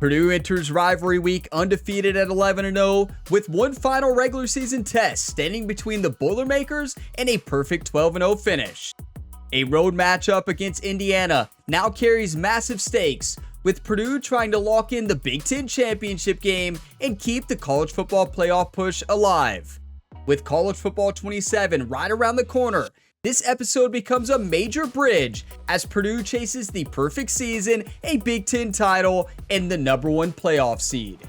Purdue enters rivalry week undefeated at 11-0 with one final regular season test standing between the Boilermakers and a perfect 12-0 finish. A road matchup against Indiana now carries massive stakes, with Purdue trying to lock in the Big Ten championship game and keep the college football playoff push alive. With College Football 27 right around the corner, this episode becomes a major bridge as Purdue chases the perfect season, a Big Ten title, and the #1 playoff seed.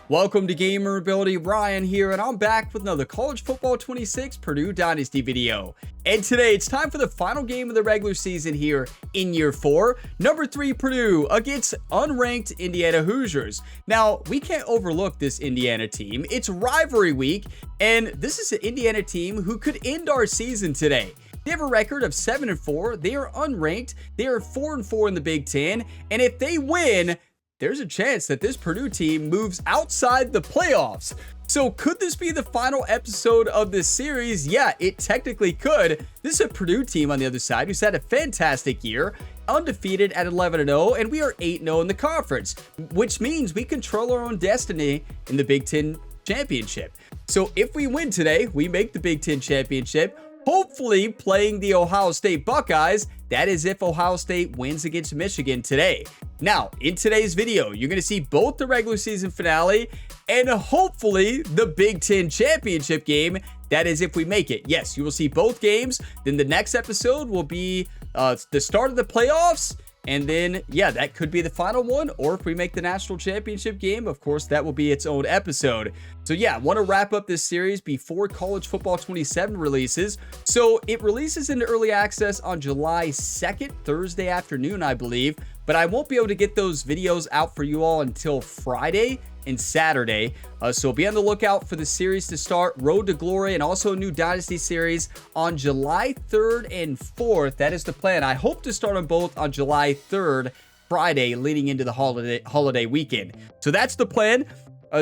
Welcome to Gamer Ability. Ryan here, and I'm back with another College Football 26 Purdue Dynasty video. And today it's time for the final game of the regular season here in year 4. Number 3 Purdue against unranked Indiana Hoosiers. Now, we can't overlook this Indiana team. It's rivalry week, and this is an Indiana team who could end our season today. They have a record of 7-4. They are unranked. They are 4-4 in the Big Ten, and if they win, there's a chance that this Purdue team moves outside the playoffs. So could this be the final episode of this series? Yeah, it technically could. This is a Purdue team on the other side who's had a fantastic year, undefeated at 11-0, and we are 8-0 in the conference, which means we control our own destiny in the Big Ten championship. So if we win today, we make the Big Ten championship, hopefully playing the Ohio State Buckeyes. That is if Ohio State wins against Michigan today. Now, in today's video, you're going to see both the regular season finale and hopefully the Big Ten championship game. That is if we make it. Yes, you will see both games. Then the next episode will be the start of the playoffs. And then, yeah, that could be the final one. Or if we make the national championship game, of course, that will be its own episode. So yeah, I want to wrap up this series before College Football 27 releases. So it releases into early access on July 2nd, Thursday afternoon, I believe. But I won't be able to get those videos out for you all until Friday and Saturday. So be on the lookout for the series to start, Road to Glory, and also a new Dynasty series on July 3rd and 4th. That is the plan. I hope to start on both on July 3rd, Friday, leading into the holiday weekend. So that's the plan.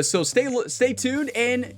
So stay tuned and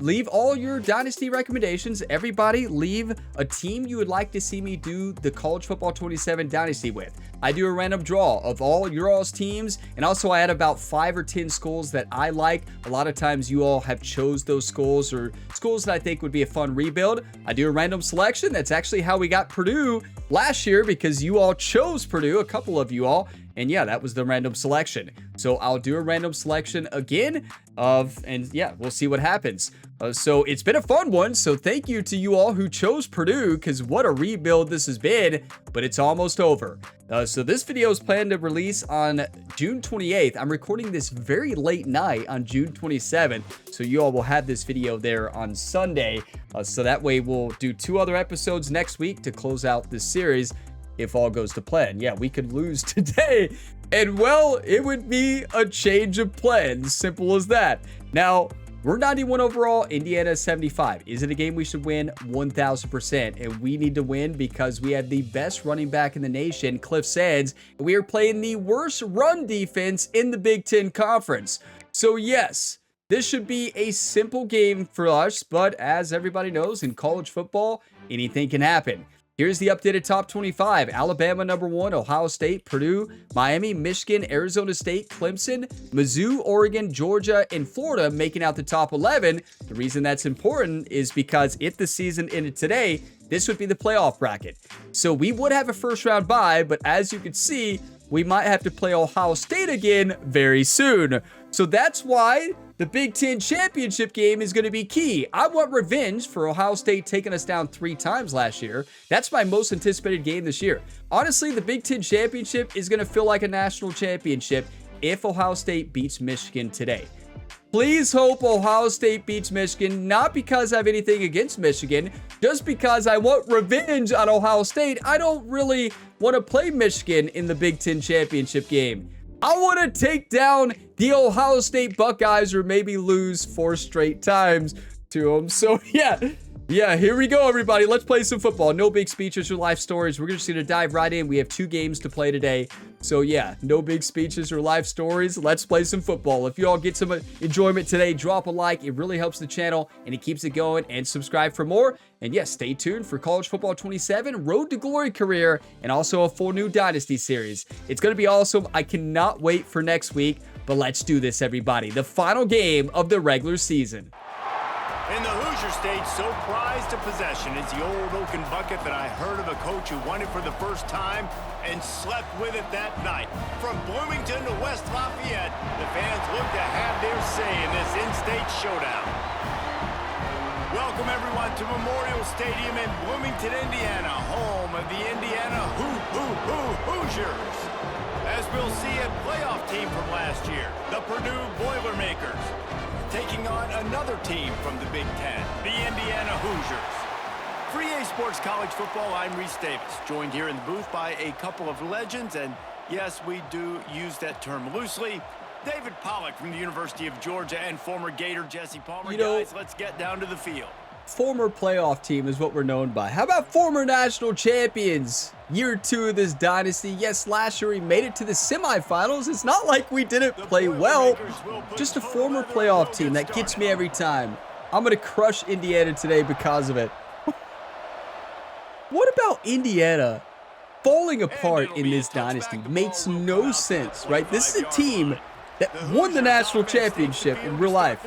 leave all your Dynasty recommendations. Everybody leave a team you would like to see me do the College Football 27 Dynasty with. I do a random draw of all your all's teams, and also I had about 5 or 10 schools that I like. A lot of times you all have chose those schools or schools that I think would be a fun rebuild. I do a random selection. That's actually how we got Purdue last year, because you all chose Purdue, a couple of you all. And yeah, that was the random selection. So I'll do a random selection again and yeah, we'll see what happens. So it's been a fun one. So thank you to you all who chose Purdue, because what a rebuild this has been, but it's almost over. So this video is planned to release on June 28th. I'm recording this very late night on June 27th. So you all will have this video there on Sunday. So that way we'll do 2 other episodes next week to close out this series. If all goes to plan. Yeah, we could lose today, and well, it would be a change of plans. Simple as that. Now, we're 91 overall, Indiana 75. Is it a game we should win? 1000%. And we need to win because we have the best running back in the nation, Cliff Sands, and we are playing the worst run defense in the Big Ten Conference. So yes, this should be a simple game for us, but as everybody knows, in college football, anything can happen. Here's the updated top 25. Alabama #1, Ohio State, Purdue, Miami, Michigan, Arizona State, Clemson, Mizzou, Oregon, Georgia, and Florida making out the top 11. The reason that's important is because if the season ended today, this would be the playoff bracket. So we would have a first round bye, but as you can see, we might have to play Ohio State again very soon. So that's why the Big Ten championship game is going to be key. I want revenge for Ohio State taking us down 3 times last year. That's my most anticipated game this year. Honestly, the Big Ten championship is going to feel like a national championship if Ohio State beats Michigan today. Please hope Ohio State beats Michigan, not because I have anything against Michigan, just because I want revenge on Ohio State. I don't really want to play Michigan in the Big Ten championship game. I want to take down the Ohio State Buckeyes or maybe lose 4 straight times to them. So yeah, Yeah, here we go, everybody. Let's play some football. No big speeches or life stories. We're just going to dive right in. We have 2 games to play today. So, yeah, no big speeches or life stories. Let's play some football. If you all get some enjoyment today, drop a like. It really helps the channel, and it keeps it going. And subscribe for more. And, yes, stay tuned for College Football 27, Road to Glory career, and also a full new Dynasty series. It's going to be awesome. I cannot wait for next week. But let's do this, everybody. The final game of the regular season. In the Hoosier stage, so prized a possession is the old oaken bucket that I heard of a coach who won it for the first time and slept with it that night. From Bloomington to West Lafayette, the fans look to have their say in this in-state showdown. Welcome, everyone, to Memorial Stadium in Bloomington, Indiana, home of the Indiana Hoosiers. As we'll see, a playoff team from last year, the Purdue Boilermakers, taking on another team from the Big Ten, the Indiana Hoosiers. For EA Sports College Football, I'm Reese Davis, joined here in the booth by a couple of legends, and yes, we do use that term loosely. David Pollack from the University of Georgia and former Gator Jesse Palmer. Guys, let's get down to the field. Former playoff team is what we're known by. How about former national champions? Year 2 of this dynasty. Yes, last year we made it to the semifinals. It's not like we didn't play well. Just a former playoff team that gets me every time. I'm going to crush Indiana today because of it. What about Indiana falling apart in this dynasty? Makes no sense, right? This is a team that won the national championship in real life.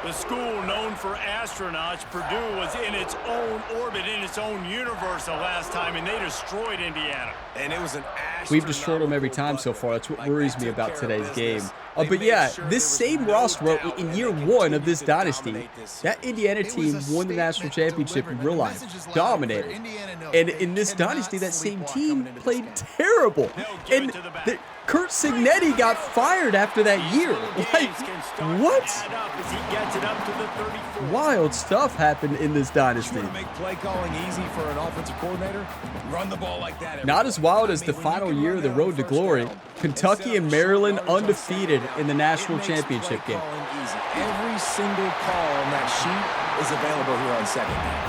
The school known for astronauts, Purdue was in its own orbit, in its own universe the last time, and they destroyed Indiana. And it was an We've destroyed them every time so far. That's what worries me about today's game. But yeah, this same roster in year 1 of this dynasty, that Indiana team won the national championship in real life, dominated. And in this dynasty, that same team played terrible. And Kurt Signetti got fired after that year. Like, what? Wild stuff happened in this dynasty. Make play calling easy for an offensive coordinator. Run the ball like that. Not as wild as the final year of the Road to Glory. Kentucky and Maryland undefeated in the national championship game. Every single call on that sheet is available here on second down.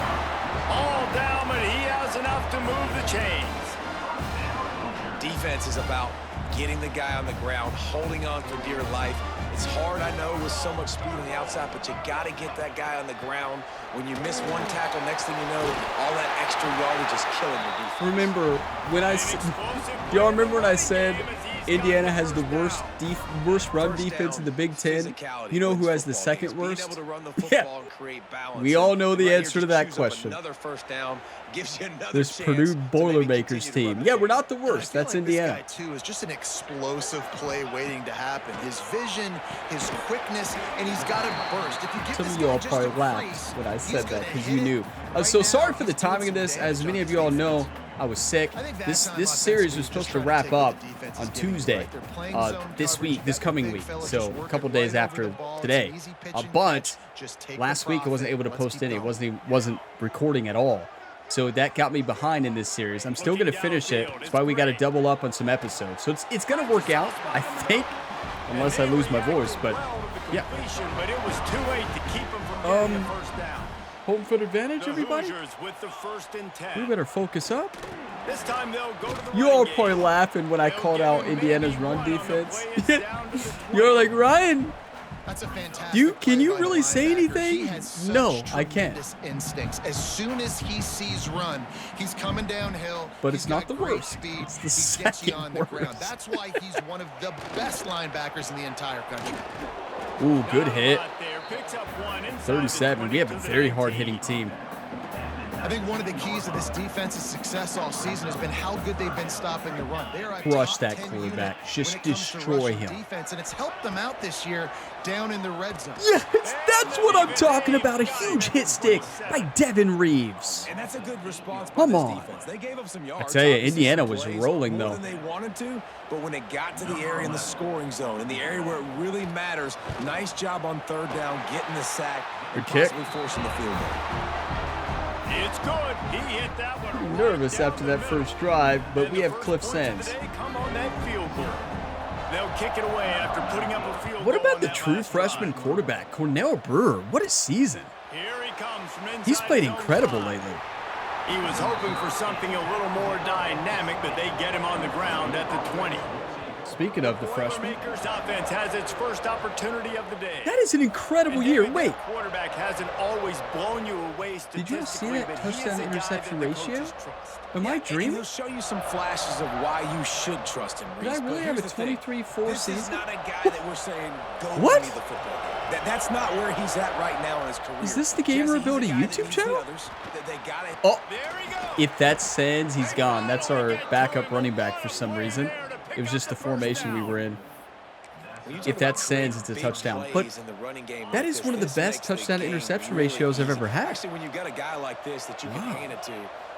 All down, but he has enough to move the chains. Defense is about getting the guy on the ground, holding on for dear life. It's hard, I know, with so much speed on the outside, but you got to get that guy on the ground. When you miss one tackle, next thing you know, all that extra yardage is killing your defense. Remember when do y'all remember when I said Indiana has the worst run defense in the Big Ten? You know who has the second worst? Yeah. We all know the answer to that question. This Purdue Boilermakers team. Yeah, we're not the worst. That's Indiana. This guy, too, is just an explosive play waiting to happen. His vision, his quickness, and he's got to burst. If you give some of you all probably laughed when I said that because you knew. So sorry for the timing of this. As many of you all know, I was sick. This series was supposed to wrap up on Tuesday, this coming week, so a couple days after today. But last week I wasn't able to post any. It wasn't recording at all. So that got me behind in this series. I'm still going to finish it. That's why we got to double up on some episodes. So it's going to work out, I think, unless I lose my voice. But yeah. Home field advantage, everybody. We better focus up. You all are probably laughing when I called out Indiana's run defense. You're like, Ryan, can you really say anything? No, I can't. Instincts. As soon as he sees run, he's coming downhill. But it's not the worst. It's the second worst. That's why he's one of the best linebackers in the entire country. Ooh, good hit. 37. We have a very hard-hitting team. I think one of the keys to this defense's success all season has been how good they've been stopping the run. Crush that quarterback. Just destroy him. Defense, and it's helped them out this year down in the red zone. Yes, that's what I'm talking about. A huge hit stick by Devin Reeves. And that's a good response by Come this on. defense. They gave up some yards. I tell you, Indiana was rolling, though. More than they wanted to, but when it got to the area in the scoring zone, in the area where it really matters, nice job on third down, getting the sack, and possibly forcing the field goal. It's good. He hit that one. I'm nervous after that first drive, but we have Cliff Sands. Come on that field goal. They'll kick it away after putting up a field goal. What about the true freshman quarterback, Cornell Brewer? What a season. Here he comes from inside He's played his own incredible 5. lately. He was hoping for something a little more dynamic, but they get him on the ground at the 20. Speaking of the freshman, Boilermakers offense has its first opportunity of the day. that is an incredible year. Wait, Quarterback hasn't always blown you away did you see that but he is touchdown a guy interception that the ratio? coaches trust. Am I And dreaming? he'll show you some flashes of why you should trust him, Did I Reese. really But have a here's the thing. 23-4 This is season? not a guy that we're saying, go What? play the football. That's not where he's at right now in his career. Is this the Gamer Jesse, he's Ability a guy that YouTube leads the channel? others, that they gotta- Oh, There he goes. if that's Sands, he's gone. That's our backup running back for some reason. It was just the formation we were in. When you talk If about that Sands, it's a big touchdown. plays But in the running game that like is this, one of the this best makes the touchdown game interception really ratios I've easy. ever had. Actually, when you got a guy like this that you can Wow. hand it to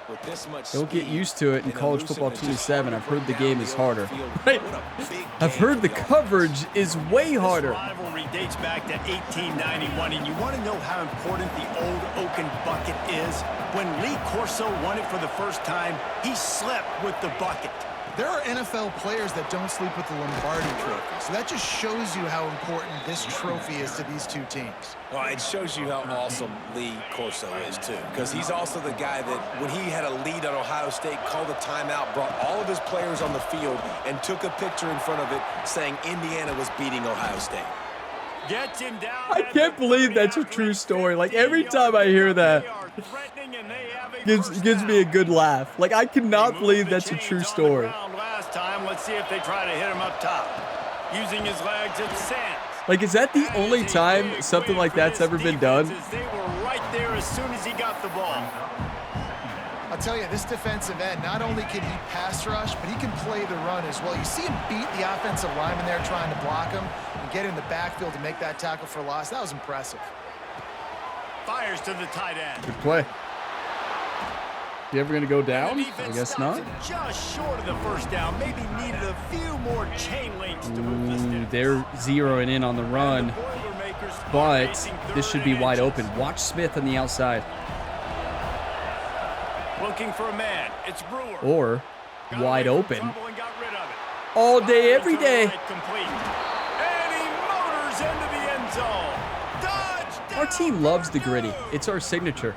with this much Don't get speed used to it in and college football elusiveness, just 27. hard I've to heard the break game down is the harder. open field. Right. What a big I've game heard for the the offense. coverage is way harder. This rivalry dates back to 1891, and you want to know how important the old Oaken bucket is? When Lee Corso won it for the first time, he slept with the bucket. There are NFL players that don't sleep with the Lombardi trophy, so that just shows you how important this trophy is to these two teams. Well, it shows you how awesome Lee Corso is, too, because he's also the guy that, when he had a lead on Ohio State, called a timeout, brought all of his players on the field, and took a picture in front of it saying Indiana was beating Ohio State. Gets him down. I can't believe that's a true story. Like, every time I hear that, gives me a good laugh. Like, I cannot believe that's a true story. Last time, let's see if they try to hit him up top. Using his legs, it's Sands. Like, is that the only time something like that's ever been done? They were right there as soon as he got the ball. I'll tell you, this defensive end, not only can he pass rush, but he can play the run as well. You see him beat the offensive lineman there trying to block him and get in the backfield to make that tackle for loss. That was impressive. Fires to the tight end. Good play. You ever going to go down? The I defense guess stops not. it just short of the first down. Maybe needed a few more chain links to move this Ooh, down. they're zeroing in on the run, Boilermakers are but facing this should third be and wide inches. open. Watch Smith on the outside. Looking for a man. It's Brewer. Or Got wide away from open trouble and got rid of it. all day, every To the day. right, complete. And he motors into the end zone. Touchdown, Our team loves the gritty. It's our signature.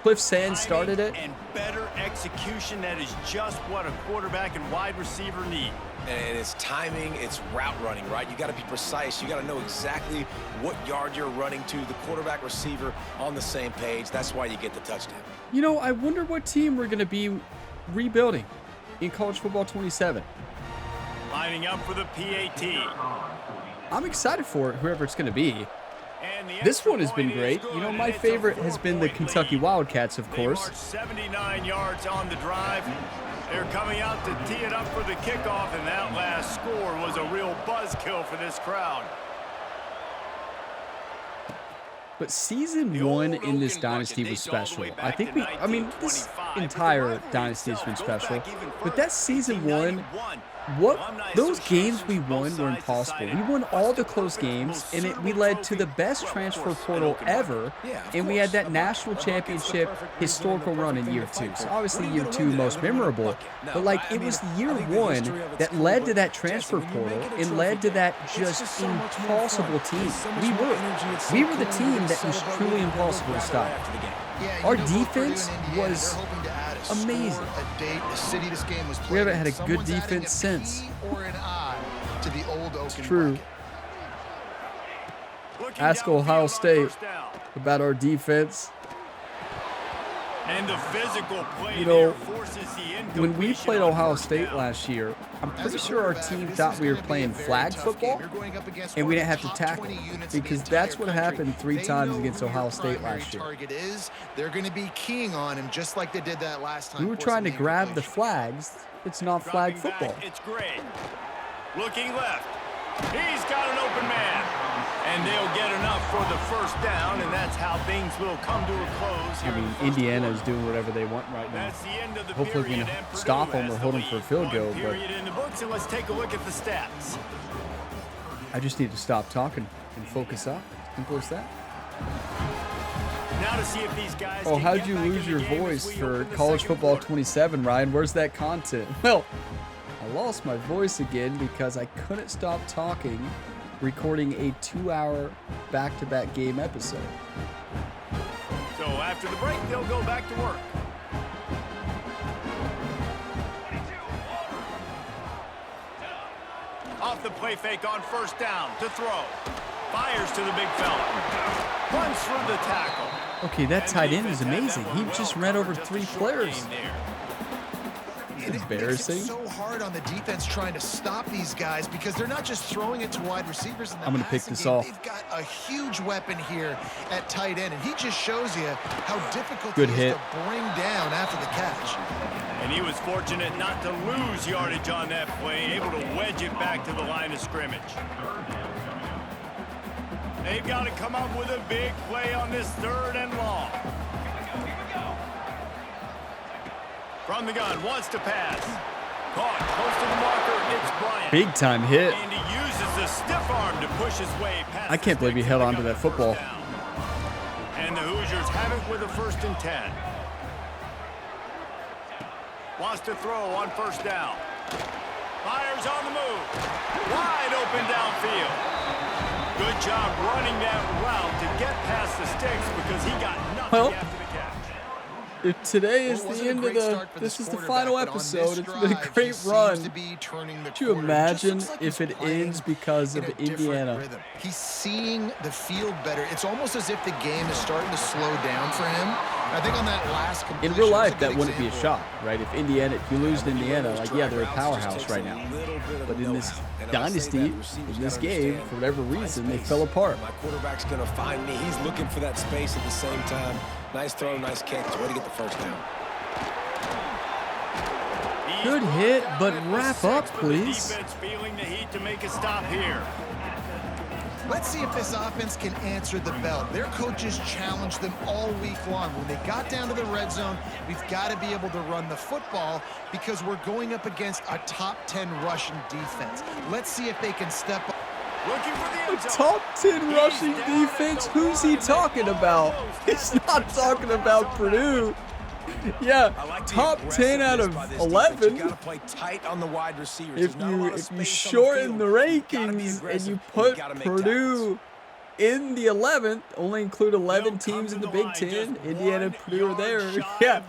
Cliff Sands started it. And better execution. That is just what a quarterback and wide receiver need. And it's timing, it's route running, right? You got to be precise. You got to know exactly what yard you're running to. The quarterback, receiver on the same page. That's why you get the touchdown. You know, I wonder what team we're going to be rebuilding in college football 27. Lining up for the PAT. I'm excited for it, whoever it's going to be. And the This extra one has been point is great. good, You know, and my it's a favorite has been the 4-point Kentucky lead. Wildcats, of They course. marched 79 yards on the drive. They're coming out to tee it up for the kickoff, and that last score was a real buzzkill for this crowd. But season The one old in this Oaken dynasty bucket was dates all the special. way I back think to I mean, this 1925, but entire the rivalry dynasty has itself been goes special. back even But that further. season one, 1891. those games we won were impossible. We won all the close games, and we led to the best transfer portal ever, and we had that national championship historical run in year two. So obviously year two most memorable, but like it was year one that led to that transfer portal and led to that just impossible team. We were the team that was truly impossible to stop. Yeah, Our you know, Purdue defense and Indiana, was they're hoping to add a amazing. score, a date, the city this game was We haven't played had a in. good Someone's adding defense a since. P or an I to the old Oaken True. bucket. Looking Ask downfield Ohio on State first down. about our defense. And the physical play You know, there forces the When we incompletion played on Ohio first State down. last year, I'm As pretty a sure our quarterback, team this thought is we were gonna be a playing very flag tough football, game. You're going up against and one we of didn't the have to top tackle 20 units in the because that's what entire happened country. 3 They times know against who your Ohio State primary last year. target is. They're going to be keying on him just like they did that last time. We were forcing trying to the grab the incompletion. flags. It's not flag Dropping football. back, it's great. Looking left. He's got an open man. And they'll get enough for the first down, and that's how things will come to a close here I in mean, the first Indiana quarter. is doing whatever they want right now. That's the end of the Hopefully we period, can and Purdue stop 'em has or the hold 'em for a lead. field goal, One but- period in the books, and let's take a look at the stats. I just need to stop talking and focus up. Simple as that. Now to see if these guys Oh, can how'd get you back in lose the your game as voice we for open the college second football quarter. 27, Ryan? Where's that content? Well, I lost my voice again because I couldn't stop talking, recording a 2-hour back-to-back game episode. After the break, they'll go back to work. Off the play fake on first down to throw. Fires to the big fella. Runs through the tackle. Okay, that tight end is amazing. He just ran over 3 players. Embarrassing. It's so hard on the defense trying to stop these guys because they're not just throwing it to wide receivers. I'm going to pick this off. They've got a huge weapon here at tight end, and he just shows you how difficult Good it hit. is to bring down after the catch. And he was fortunate not to lose yardage on that play, able to wedge it back to the line of scrimmage. They've got to come up with a big play on this 3rd and long. From the gun, wants to pass. Caught close to the marker, it's Bryant. Big time hit. And he uses the stiff arm to push his way past. I can't believe he held on to that football. And the Hoosiers have it with a 1st and 10. Wants to throw on first down. Fires on the move. Wide open downfield. Good job running that route to get past the sticks because he got nothing after the catch. If today is the end of this is the final episode. It's been a great run. Could you imagine if it ends because of Indiana? He's seeing the field better. It's almost as if the game is starting to slow down for him. I think on that last completion, in real life, that wouldn't be a shock, right? If you lose to Indiana, like, yeah, they're a powerhouse right now. But in this dynasty, in this game, for whatever reason, they fell apart. My quarterback's going to find me. He's looking for that space at the same time. Nice throw, nice catch. Way to get the first down. Good hit, but wrap up, please. Feeling the heat to make a stop here. Let's see if this offense can answer the bell. Their coaches challenged them all week long. When they got down to the red zone, we've got to be able to run the football because we're going up against a top 10 rushing defense. Let's see if they can step up. Looking for the end zone. Top 10 rushing defense? Who's he talking about? He's not talking about Purdue. Yeah, top 10 out of 11. You got to play tight on the wide receivers. If you shorten the rankings and you put Purdue in the 11th, only include 11 teams in the Big Ten. Indiana and Purdue are there. Yeah,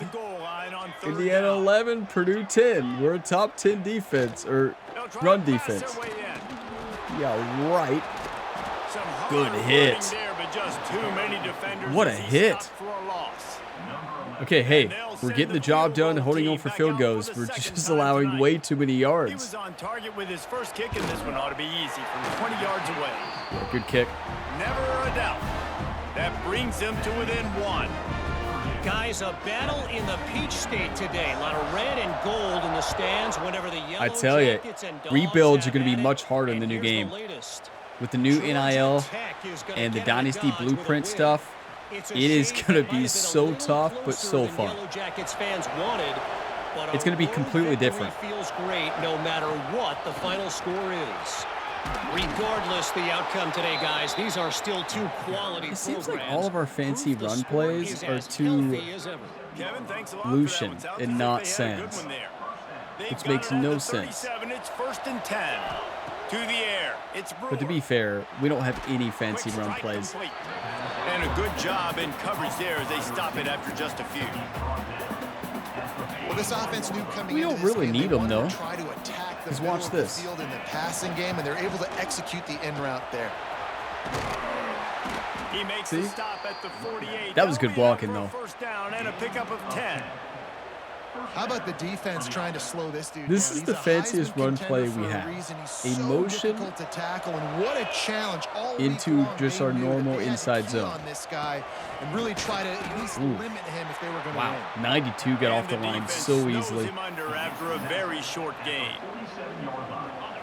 Indiana 11, Purdue 10. We're a top 10 defense or run defense. Yeah, right. Good hit. What a hit. Okay, hey, we're getting the job done, holding on for field goals. We're just allowing way too many yards. He was on target with his first kick, and this one ought to be easy from 20 yards away. Yeah, good kick. Never a doubt. That brings them to within 1. Guys, a battle in the Peach State today. A lot of red and gold in the stands whenever the yellow I tell you, rebuilds are going to be much harder in the new game. With the new NIL and the Dynasty Blueprint stuff, it is going to be so tough, but so fun. It's going to be completely different. Feels great no matter what the final score is. Regardless the outcome today, guys, these are still 2 quality It seems like all of our fancy run plays are too Lucian and not Sans, which makes no sense. It's 1st and 10. To the air. It's Brewer. But to be fair, we don't have any fancy run plays. And a good job in coverage there as they stop it after just a few. Well, this offense knew coming We into don't this really game, need they them, wanted though. to try to attack the Just middle watch of the this. field in the passing game, and they're able to execute the in route there. He makes See? the stop at the 48. That was good blocking, though. First down and a pickup of 10. How about the defense trying to slow this dude This down? is He's the a fanciest Heisman run play contender we for a have. reason. He's A so motion difficult to tackle, and what a challenge all week into long. just They our knew that normal they had to inside key zone. on this guy and really try to at least limit him if they were going to Wow, win. 92 got off the And line defense so snows easily. him under after a very short gain.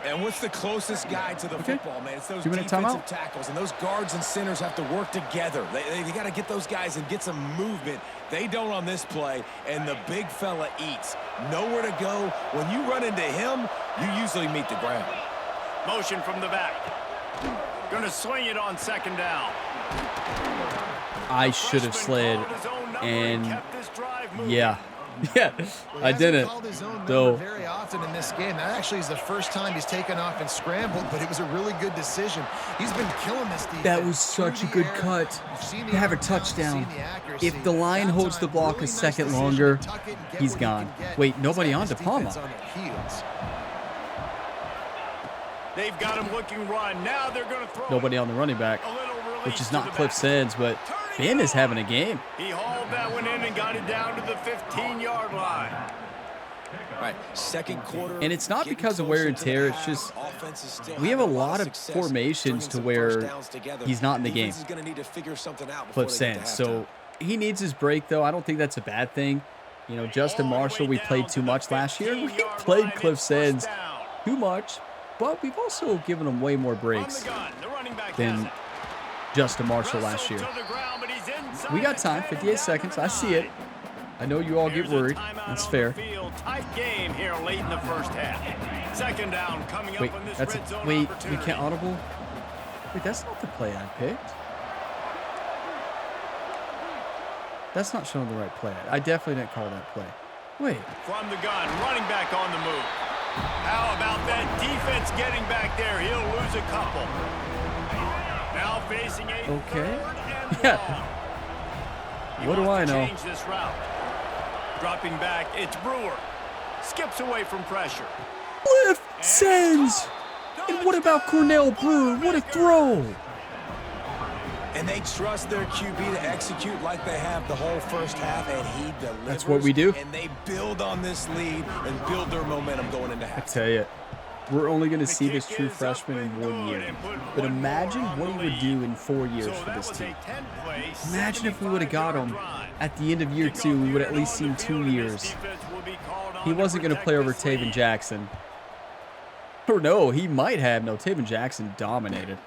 And what's the closest guy to the football, man? It's those 2-minute defensive timeout. tackles, and those guards and centers have to work together. They got to get those guys and get some movement. They don't on this play, and the big fella eats. Nowhere to go. When you run into him, you usually meet the ground. Motion from the back. Gonna swing it on 2nd down. I should have slid, and yeah, now. Yeah, Well, I didn't. called his own So number very often in this game. That actually is the first time he's taken off and scrambled, but it was a really good decision. He's been killing this defense. that was such a good cut. To have a touchdown. If the line holds the block a second longer, he's gone. Wait, nobody on De Palma. They've got him looking run. Now they're going to throw. Nobody on the running back, which is not Cliff Sands, but Ben is having a game. He hauled that one in and got it down to the 15-yard line. Right, second quarter. And it's not because of wear and tear. It's just we have a lot of formations to where he's not in the game. Cliff Sands. So he needs his break, though. I don't think that's a bad thing. You know, Justin Marshall, we played too much last year. We played Cliff Sands too much, but we've also given him way more breaks than Justin Marshall last year. We got time, 58 seconds. I see it. I know you all get worried. That's fair. Tight game here late in the first half. Second down coming up on this red zone we opportunity. can't audible. Wait, that's not the play I picked. That's not showing the right play. I definitely didn't call that play. Wait. From the gun, running back on the move. How about that defense getting back there? He'll lose a couple. Now facing a Okay. third and Yeah. long. What do I know? Change this route. Dropping back, it's Brewer. Skips away from pressure. Cliff Sands. And what about Cornell Brewer? What a throw. And they trust their QB to execute like they have the whole first half, and he delivers. That's what we do. And they build on this lead and build their momentum going into half. I tell you, we're only going to see this true freshman in 1 year. But imagine what he would do in 4 years for this team. Imagine if we would have got him at the end of year 2. We would have at least seen 2 years. He wasn't going to play over Taven Jackson. Or no, he might have. No, Taven Jackson dominated.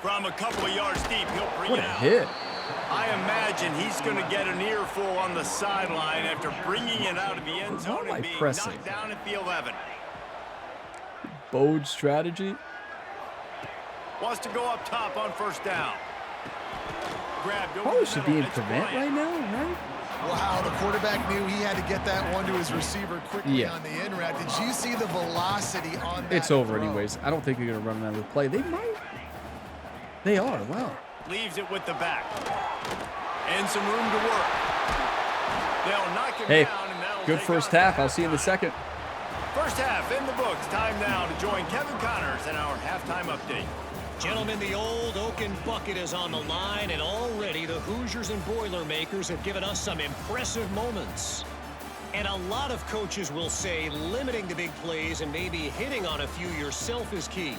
From a couple of yards deep, he'll bring What it a out. hit. I imagine he's going to get an earful on the sideline after bringing it out of the end zone How am I and being pressing? knocked down at the 11. Bold strategy. Wants to go up top on first down. Grabbed over Probably the should middle. be in It's prevent Bryant. right now, right? Wow, the quarterback knew he had to get that one to his receiver quickly Yeah. on the in route. Did you see the velocity on that It's over throw? anyways. I don't think they're going to run another play. They might. They are. Wow. Leaves it with the back. And some room to work. They'll knock him Hey, down, and that'll good take first us half. to I'll see you in the halftime. second. First half in the books. Time now to join Kevin Connors in our halftime update. Gentlemen, the old Oaken bucket is on the line, and already the Hoosiers and Boilermakers have given us some impressive moments. And a lot of coaches will say limiting the big plays and maybe hitting on a few yourself is key.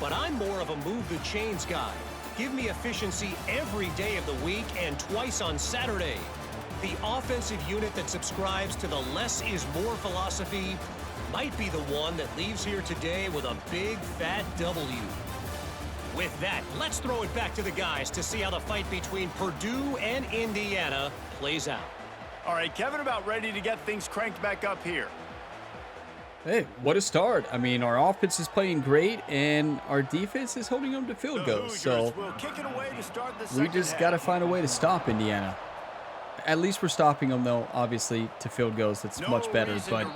But I'm more of a move the chains guy. Give me efficiency every day of the week and twice on Saturday. The offensive unit that subscribes to the less is more philosophy might be the one that leaves here today with a big fat W. With that, let's throw it back to the guys to see how the fight between Purdue and Indiana plays out. All right, Kevin, about ready to get things cranked back up here. Hey, what a start. I mean, our offense is playing great, and our defense is holding them to field The goals. Hoosiers So will kick it away to start the we second just half. got to find a way to stop Indiana. At least we're stopping them, though, obviously, to field goals. That's much better. But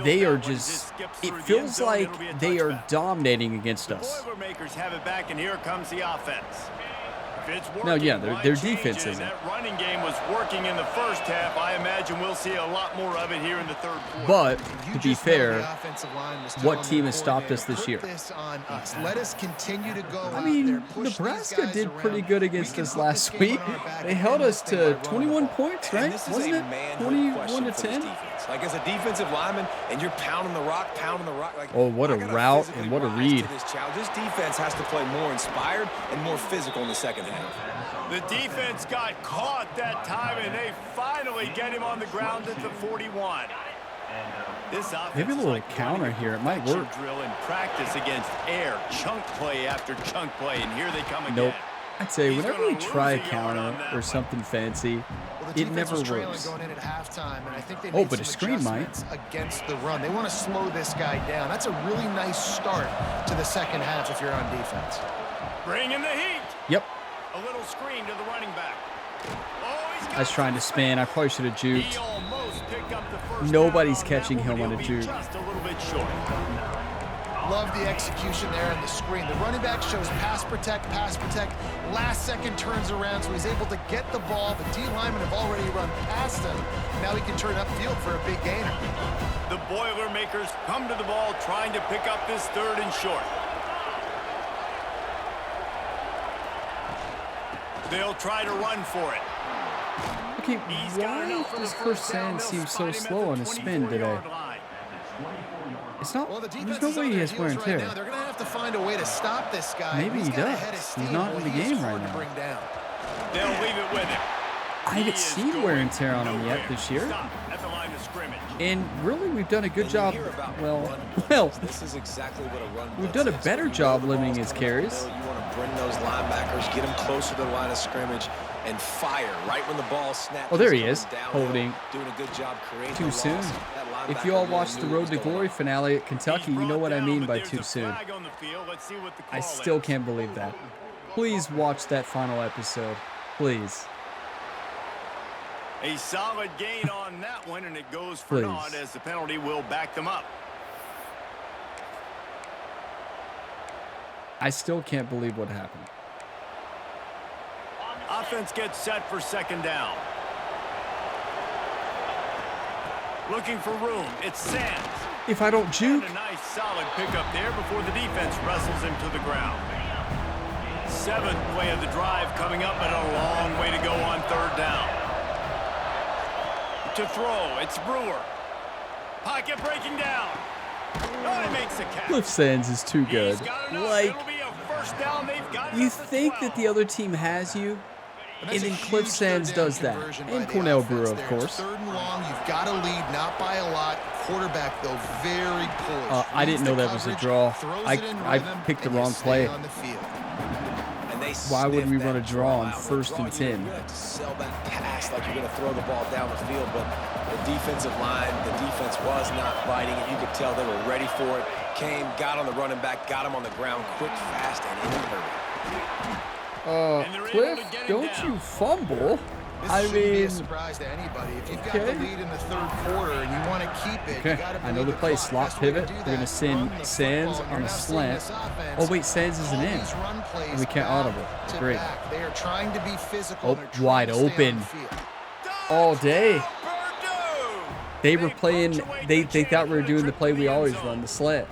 they are just, it feels like they are dominating against us. Boilermakers have it back, and here comes the offense. If it's working, No, yeah, why their change defense it? isn't. That running game was working in the first half. I imagine we'll see a lot more of it here in the third quarter. But, You to be just know the fair, offensive line was what telling team the has stopped us coordinator, this year? "Put this on us. Let us continue to go I out mean, there, push these Nebraska guys did pretty around. good We against can us put last this game week. on our back They and held end us this thing by to running the 21 ball." points, And right? this is Wasn't a it manhood 21 question to for this 10? defense. Like, as a defensive lineman, and you're pounding the rock. Like, Oh, what a I gotta route physically and what a rise read. to This challenge. This defense has to play more inspired and more physical in the second half. The defense got caught that time, and they finally get him on the ground at the 41. This offense Maybe a is little like counter running a here. It might perfection work. drill in practice against air, chunk play after chunk play, and here they come again. Nope. I'd say He's whenever gonna we lose try a a yard counter on that or one. something fancy, Well, the it defense never was trailing works. going in at halftime, and I think they Oh, made but a some screen might. adjustments against the run. They want to slow this guy down. That's a really nice start to the second half if you're on defense. Bringing the heat. Yep. A little screen to the running back. Oh, he's got I was trying to spin. I probably should have He juked. almost picked Nobody's catching him on a juke. Just a little bit short. Love the execution there in the screen. The running back shows pass protect, last second turns around, so he's able to get the ball. The D linemen have already run past him. Now he can turn upfield for a big gainer. The Boilermakers come to the ball trying to pick up this 3rd and short. They'll try to run for it. Okay, why does Cliff seem so slow on his spin today? It's not. Well, the There's no way he has wear and tear. They're going to have to find a way to stop this guy. Maybe he does. He's not in the game right now. They'll leave it with him. I haven't seen wear and tear on him yet this year. At the line of scrimmage. And really, we've done a good job. Well, This is exactly what a run we've blitz done a is. better job limiting his carries. You want to bring those linebackers, get them closer to the line of scrimmage, and fire right when the ball snaps. Oh, there he is, holding doing a good job creating too the soon. loss. That If you all linebacker watched the really knew Road what to was going Glory on. finale at Kentucky, you know what I mean by too soon. I still can't believe that. Please watch that final episode. Please. A solid gain on that one, and it goes for Please. naught as the penalty will back them up. I still can't believe what happened. Offense gets set for 2nd down. Looking for room. It's Sands. If I don't juke, And a nice solid pickup there before the defense wrestles him to the ground. 7th play of the drive coming up, but a long way to go on 3rd down. To throw, it's Brewer. Pocket breaking down. Oh, he makes a catch. Cliff Sands is too good. He's got enough. Like, It'll be a 1st down. They've got you enough to think 12. that the other team has you, And and that's a then Cliff huge Sands third down does that. conversion by And the Cornell offense Brewer, of there. It's course. 3rd and long. You've got to lead, not by a lot. Quarterback, though, very poised. I didn't know that was a draw. I picked the wrong play. On the field. And they Why would sniff we that run a draw on out. 1st and 10? You're going to have to sell that pass like you're going to throw the ball down the field, but the defensive line, the defense was not biting it. You could tell they were ready for it. Came, got on the running back, got him on the ground quick, fast, and in a hurry. And they're able Cliff, to get him don't down. you fumble. This I shouldn't be a mean, surprise to anybody. If you've got okay. the lead in the 3rd quarter and you want to keep it, you okay, gotta I know the bleed play. clock. Slot Best way to pivot. do We're going to that, send run the Sands football. on You're a not seeing slant. this offense. Oh, wait, Sands isn't All in. these run plays We can't back audible. to Great. back. They are trying to be physical. Oh, and they're trying wide to stay on open. the field. All day. Purdue! They were playing, they thought we were doing the play we always run, the slant.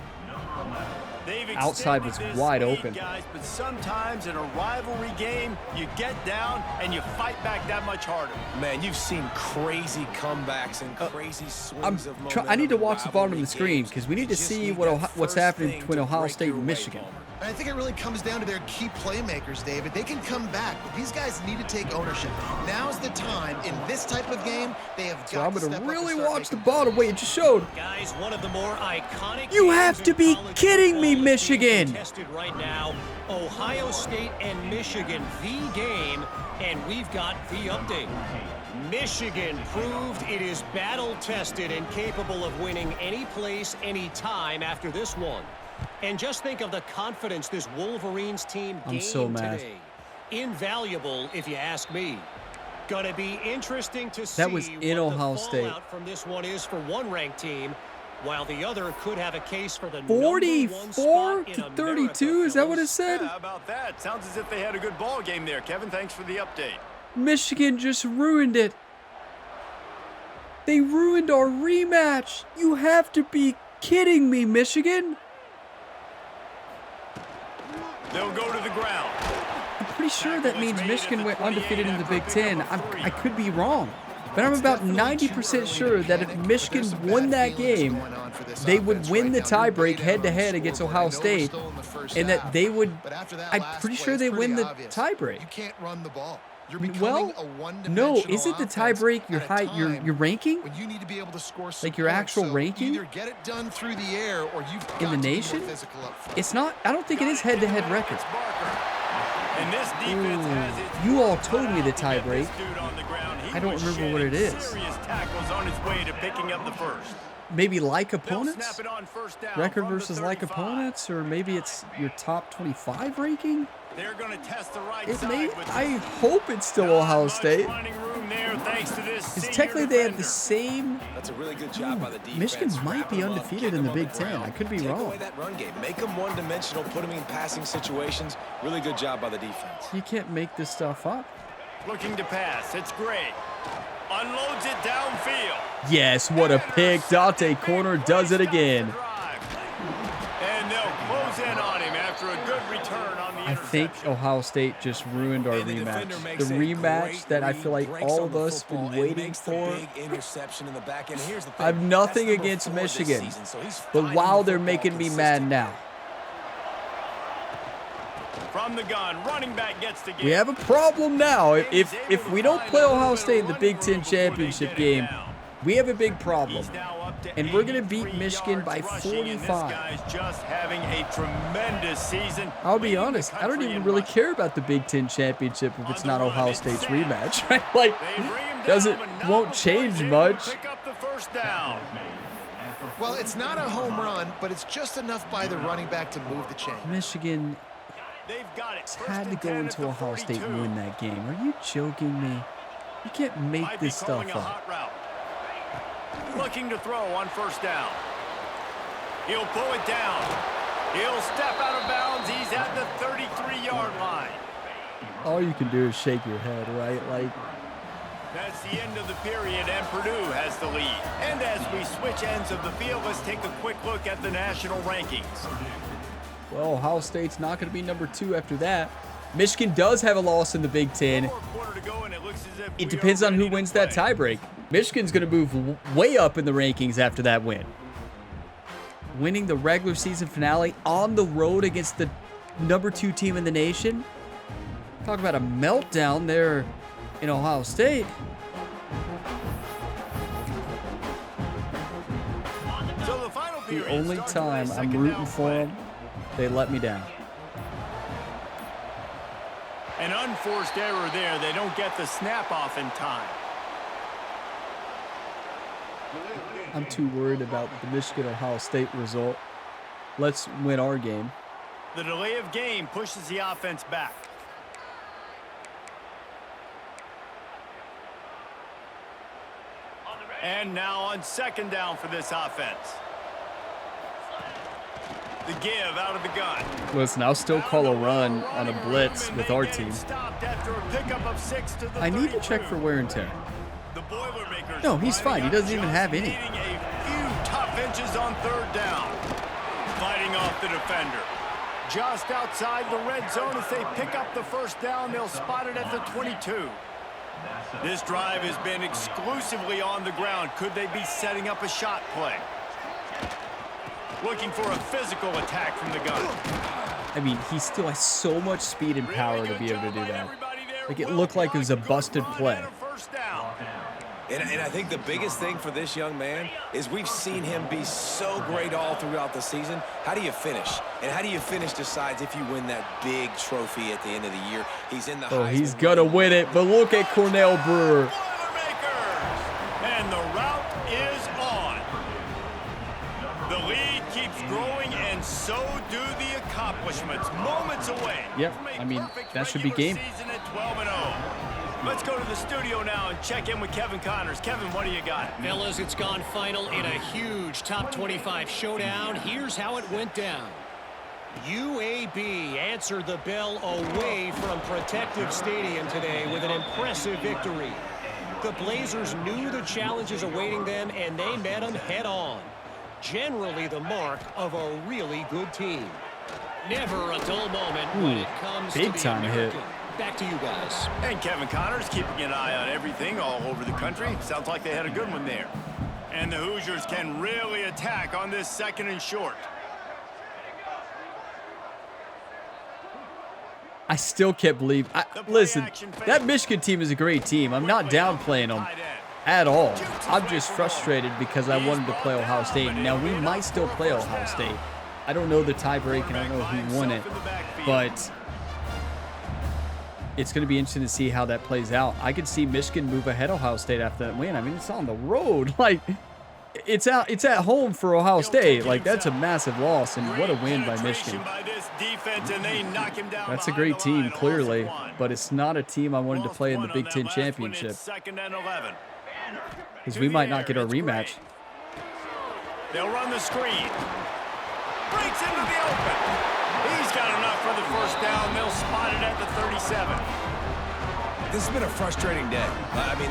They've Outside was extended this wide lead, open. guys, but sometimes in a rivalry game, you get down and you fight back that much harder. Man, you've seen crazy comebacks and crazy swings of momentum. I need to watch the bottom of in the screen games. because we need You to just see need what's that first happening thing between to Ohio break State your and way, Michigan. Palmer. And I think it really comes down to their key playmakers, David. They can come back, but these guys need to take ownership. Now's the time. In this type of game, they have got So I'm to going step to up and really start watch the making bottom. Wait, it just showed. Guys, one of the more iconic You games have to in be college kidding me, football is being Michigan. contested right now. Ohio State and Michigan, the game, and we've got the update. Michigan proved it is battle-tested and capable of winning any place, any time after this one. And just think of the confidence this Wolverines team I'm gained so mad. today. Invaluable, if you ask me. Gonna be interesting to see That was in what Ohio the State. fallout from this one is for one ranked team, while the other could have a case for the 44 to 32. Is that what it said? Yeah, how about that? Sounds as if they had a good ball game there, Kevin. Thanks for the update. Michigan just ruined it. They ruined our rematch. You have to be kidding me, Michigan. They'll go to the ground. I'm pretty sure that means Michigan went undefeated in the Big Ten. I could be wrong, but I'm about 90% sure that if Michigan won that game, they would win the tiebreak head-to-head against Ohio State, and that they would. I'm pretty sure they win the tiebreak. You can't run the ball. You're Well, becoming a no, one-dimensional isn't the offense tiebreak your at a time your ranking? when you need to be able to score some Like your points. actual So ranking? Either get it done through the air or you've got In the to be more nation? physical up front. It's not. I don't think it is head-to-head record. It's Barker. And this defense has its You all work told cut me the out to get this tiebreak. dude on the ground. He I don't was remember what it shedding is. Serious tackles on his way to picking up the first. maybe like They'll opponents? snap it on first down Record from the versus like 35. opponents, or maybe it's your top 25 ranking? They're going to test the right It side may. with I hope it's still Ohio State. running room there thanks to this Because senior technically they have the defender. same. That's a really good job by the defense. Michigan might Wrap be them up, undefeated get in the them on Big Ten. ground. I could be Take wrong. away that run game. Make them one-dimensional. Put them in passing situations. Really good job by the defense. You can't make this stuff up. Looking to pass. It's Gray. Unloads it downfield. Yes, what a pick. Dante Corner does it again. And they'll close in on him after a good return on the I think interception. Ohio State just ruined our And the rematch. defender makes The a rematch great that I read, feel like breaks all on of the us football, been and waiting makes the for. big interception in the back end. Here's the thing. I have nothing That's number against 4 this Michigan, season, so he's but finding wow, the they're football making me mad consistently. now. From the gun, running back gets the game. We have a problem now. If we don't play Ohio State in the Big Ten championship game, we have a big problem. He's now up to And we're gonna beat 83 Michigan yards by rushing, and 45. This guy's just having a tremendous season. I'll be leading the honest, I don't country even in really rushing. care about the Big Ten championship if it's On the not run, Ohio it's State's Sam. rematch, right? Like, They bring him doesn't down, but not won't before change he's able much. to pick up the first down. Well, it's not a home run, but it's just enough by the running back to move the chain. Michigan They've got it. First had to and go 10 at into the Ohio State 42. and win that game. Are you joking me? You can't make Might be this calling stuff a up. hot route. Looking to throw on first down. He'll pull it down. He'll step out of bounds. He's at the 33-yard line. All you can do is shake your head, right? Like, That's the end of the period, and Purdue has the lead. And as we switch ends of the field, let's take a quick look at the national rankings. well, Ohio State's not going to be number 2 after that. Michigan does have a loss in the Big Ten. One more quarter to go, and it looks as if It we depends are on who ready to wins that play. tiebreak. Michigan's going to move way up in the rankings after that win. Winning the regular season finale on the road against the number 2 team in the nation. Talk about a meltdown there in Ohio State. So the final The period only starts with a time I'm second rooting down for play. them, they let me down. An unforced error there. They don't get the snap off in time. I'm too worried about the Michigan-Ohio State result. Let's win our game. The delay of game pushes the offense back. And now on second down for this offense. The give out of the gun. Listen, I'll still call a run on a blitz with our team. I need to check for wear and tear. The Boilermakers. No, he's fine. He doesn't even have any. Needing a few tough inches on third down. Fighting off the defender. Just outside the red zone as they pick up the first down. They'll spot it at the 22. This drive has been exclusively on the ground. Could they be setting up a shot play? Looking for a physical attack from the gun. I mean, he still has so much speed and power to be able to do that. Like, it looked like it was a busted play. And I think the biggest thing for this young man is we've seen him be so great all throughout the season. How do you finish? And how do you finish decides if you win that big trophy at the end of the year. He's in the Oh, he's Heisman gonna win it, but look at Cornell Brewer. Boilermakers! And the route is on. The lead keeps growing, and so do the accomplishments. Moments away. Yep, from a I mean, perfect that should be regular game. season at 12-0. Let's go to the studio now and check in with Kevin Connors. Kevin, what do you got? Fellas, it's gone final in a huge top 25 showdown. Here's how it went down. UAB answered the bell away from Protective Stadium today with an impressive victory. The Blazers knew the challenges awaiting them, and they met them head-on. Generally the mark of a really good team. Never a dull moment when it comes to the big-time hit. American. Back to you guys. And Kevin Connors keeping an eye on everything all over the country. Sounds like they had a good one there. And the Hoosiers can really attack on this second and short. I still can't believe. Listen, that Michigan team is a great team. I'm not downplaying them at all. I'm just frustrated because I wanted to play Ohio State. Now, we might still play Ohio State. I don't know the tiebreak and I don't know who won it, but it's going to be interesting to see how that plays out. I could see Michigan move ahead of Ohio State after that win. I mean, it's on the road. Like, It's at home for Ohio State. Like, that's a massive loss, and what a win by Michigan. That's a great team, clearly, but it's not a team I wanted to play in the Big Ten Championship. Because we might not get our rematch. They'll run the screen. Breaks into the open. He's got enough for the first down. They'll spot it at the 37. This has been a frustrating day. I mean,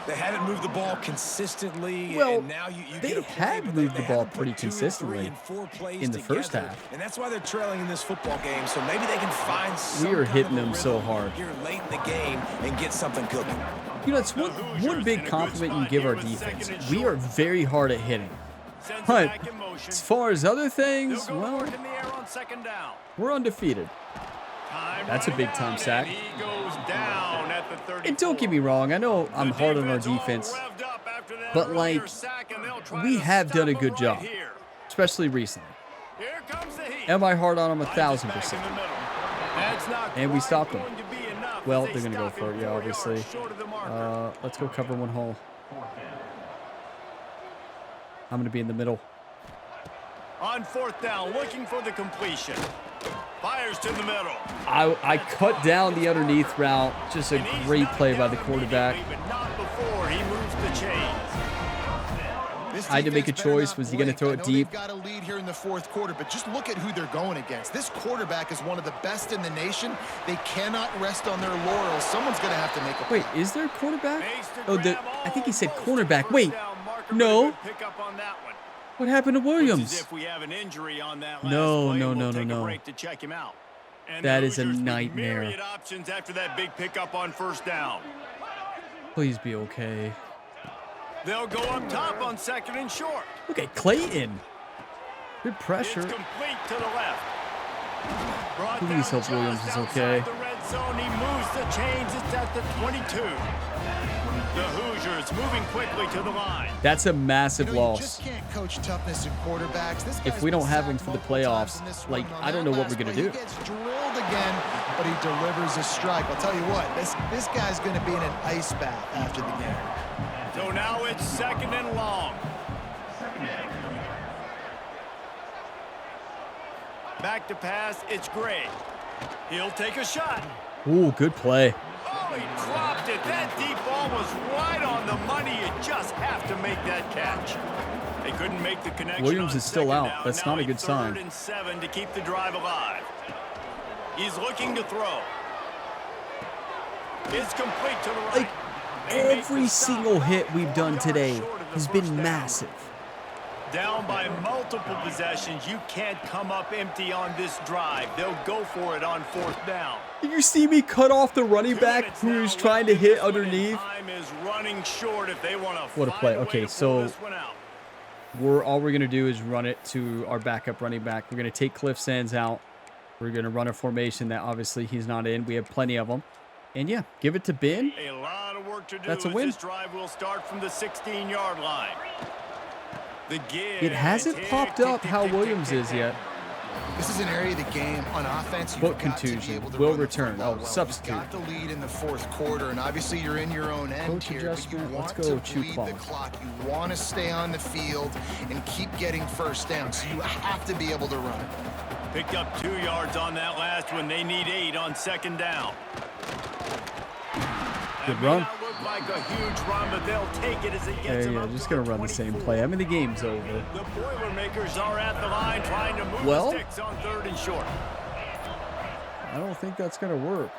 they haven't moved the ball consistently. Well, and now you they get a play, have but moved the they ball haven't pretty put 2 or 3 consistently and 4 plays in the first together. half. And that's why they're trailing in this football game. So maybe they can find some We are kind hitting of a them so rhythm hard. here late in the game and get something cooking. You know, it's one big compliment you give our defense. We are very hard at hitting. But as far as other things, well, we're undefeated. That's a big-time sack. And don't get me wrong, I know I'm hard on our defense, but, like, we have done a good job, especially recently. Am I hard on them? 1,000%. And we stopped them. Well, they're going to go for it, yeah, obviously. Let's go cover one hole. I'm going to be in the middle. On 4th down, looking for the completion. Fires to the middle. I cut down the underneath route. Just a great play by the quarterback. But not before he moves the chains. I had to make a choice. Was he going to throw it deep? They've got a lead here in the 4th quarter, but just look at who they're going against. This quarterback is one of the best in the nation. They cannot rest on their laurels. Someone's going to have to make a Wait, is there a quarterback? Oh, I think he said cornerback. Wait, no. What happened to Williams? No. That is a nightmare. After that big pickup on 1st down. Please be okay. They'll go up top on 2nd and short. Look at Clayton. Good pressure. It's complete to the left. Please hope Williams is okay. The red zone, he moves the chains. It's at the 22. The Hoosiers moving quickly to the line. That's a massive You loss. just can't coach toughness in quarterbacks. This If guy's we don't been have him sacked for the multiple times playoffs, in this like, run. On I don't that know what last we're gonna play, do. He gets drilled again, but he delivers a strike. I'll tell you what, this guy's going to be in an ice bath after the game. So now it's 2nd and long. Back to pass, it's Gray. He'll take a shot. Ooh, good play. Oh, he dropped it. That deep ball was right on the money. You just have to make that catch. They couldn't make the connection. Williams on is still 2nd out. down. That's Now not a good sign. 3rd and 7 to keep the drive alive. He's looking to throw. It's complete to the right. Like, every single hit we've done today has been massive. Down by multiple possessions. You can't come up empty on this drive. They'll go for it on 4th down. Did you see me cut off the running back who was trying to hit underneath? Time is running short if they want to. What a play. Okay, so all we're going to do is run it to our backup running back. We're going to take Cliff Sands out. We're going to run a formation that obviously he's not in. We have plenty of them. And yeah, give it to Ben. A lot of work to do. That's a win. This drive will start from the 16-yard line. It hasn't popped up how Williams is yet. This is an area of the game on offense. Foot contusion. Will return. Oh, substitute. You've got the lead in the 4th quarter, and obviously you're in your own end Coach here. But you adjustment. Let's want go, to bleed the clock. You want to stay on the field and keep getting first down. So you have to be able to run it. Picked up 2 yards on that last one. They need 8 on 2nd down. Good run. Look like a huge run, but they'll take it as it gets Yeah, just going to run the same play. I mean, the game's over. The Boilermakers are at the line trying to move the sticks on 3rd and short. I don't think that's going to work,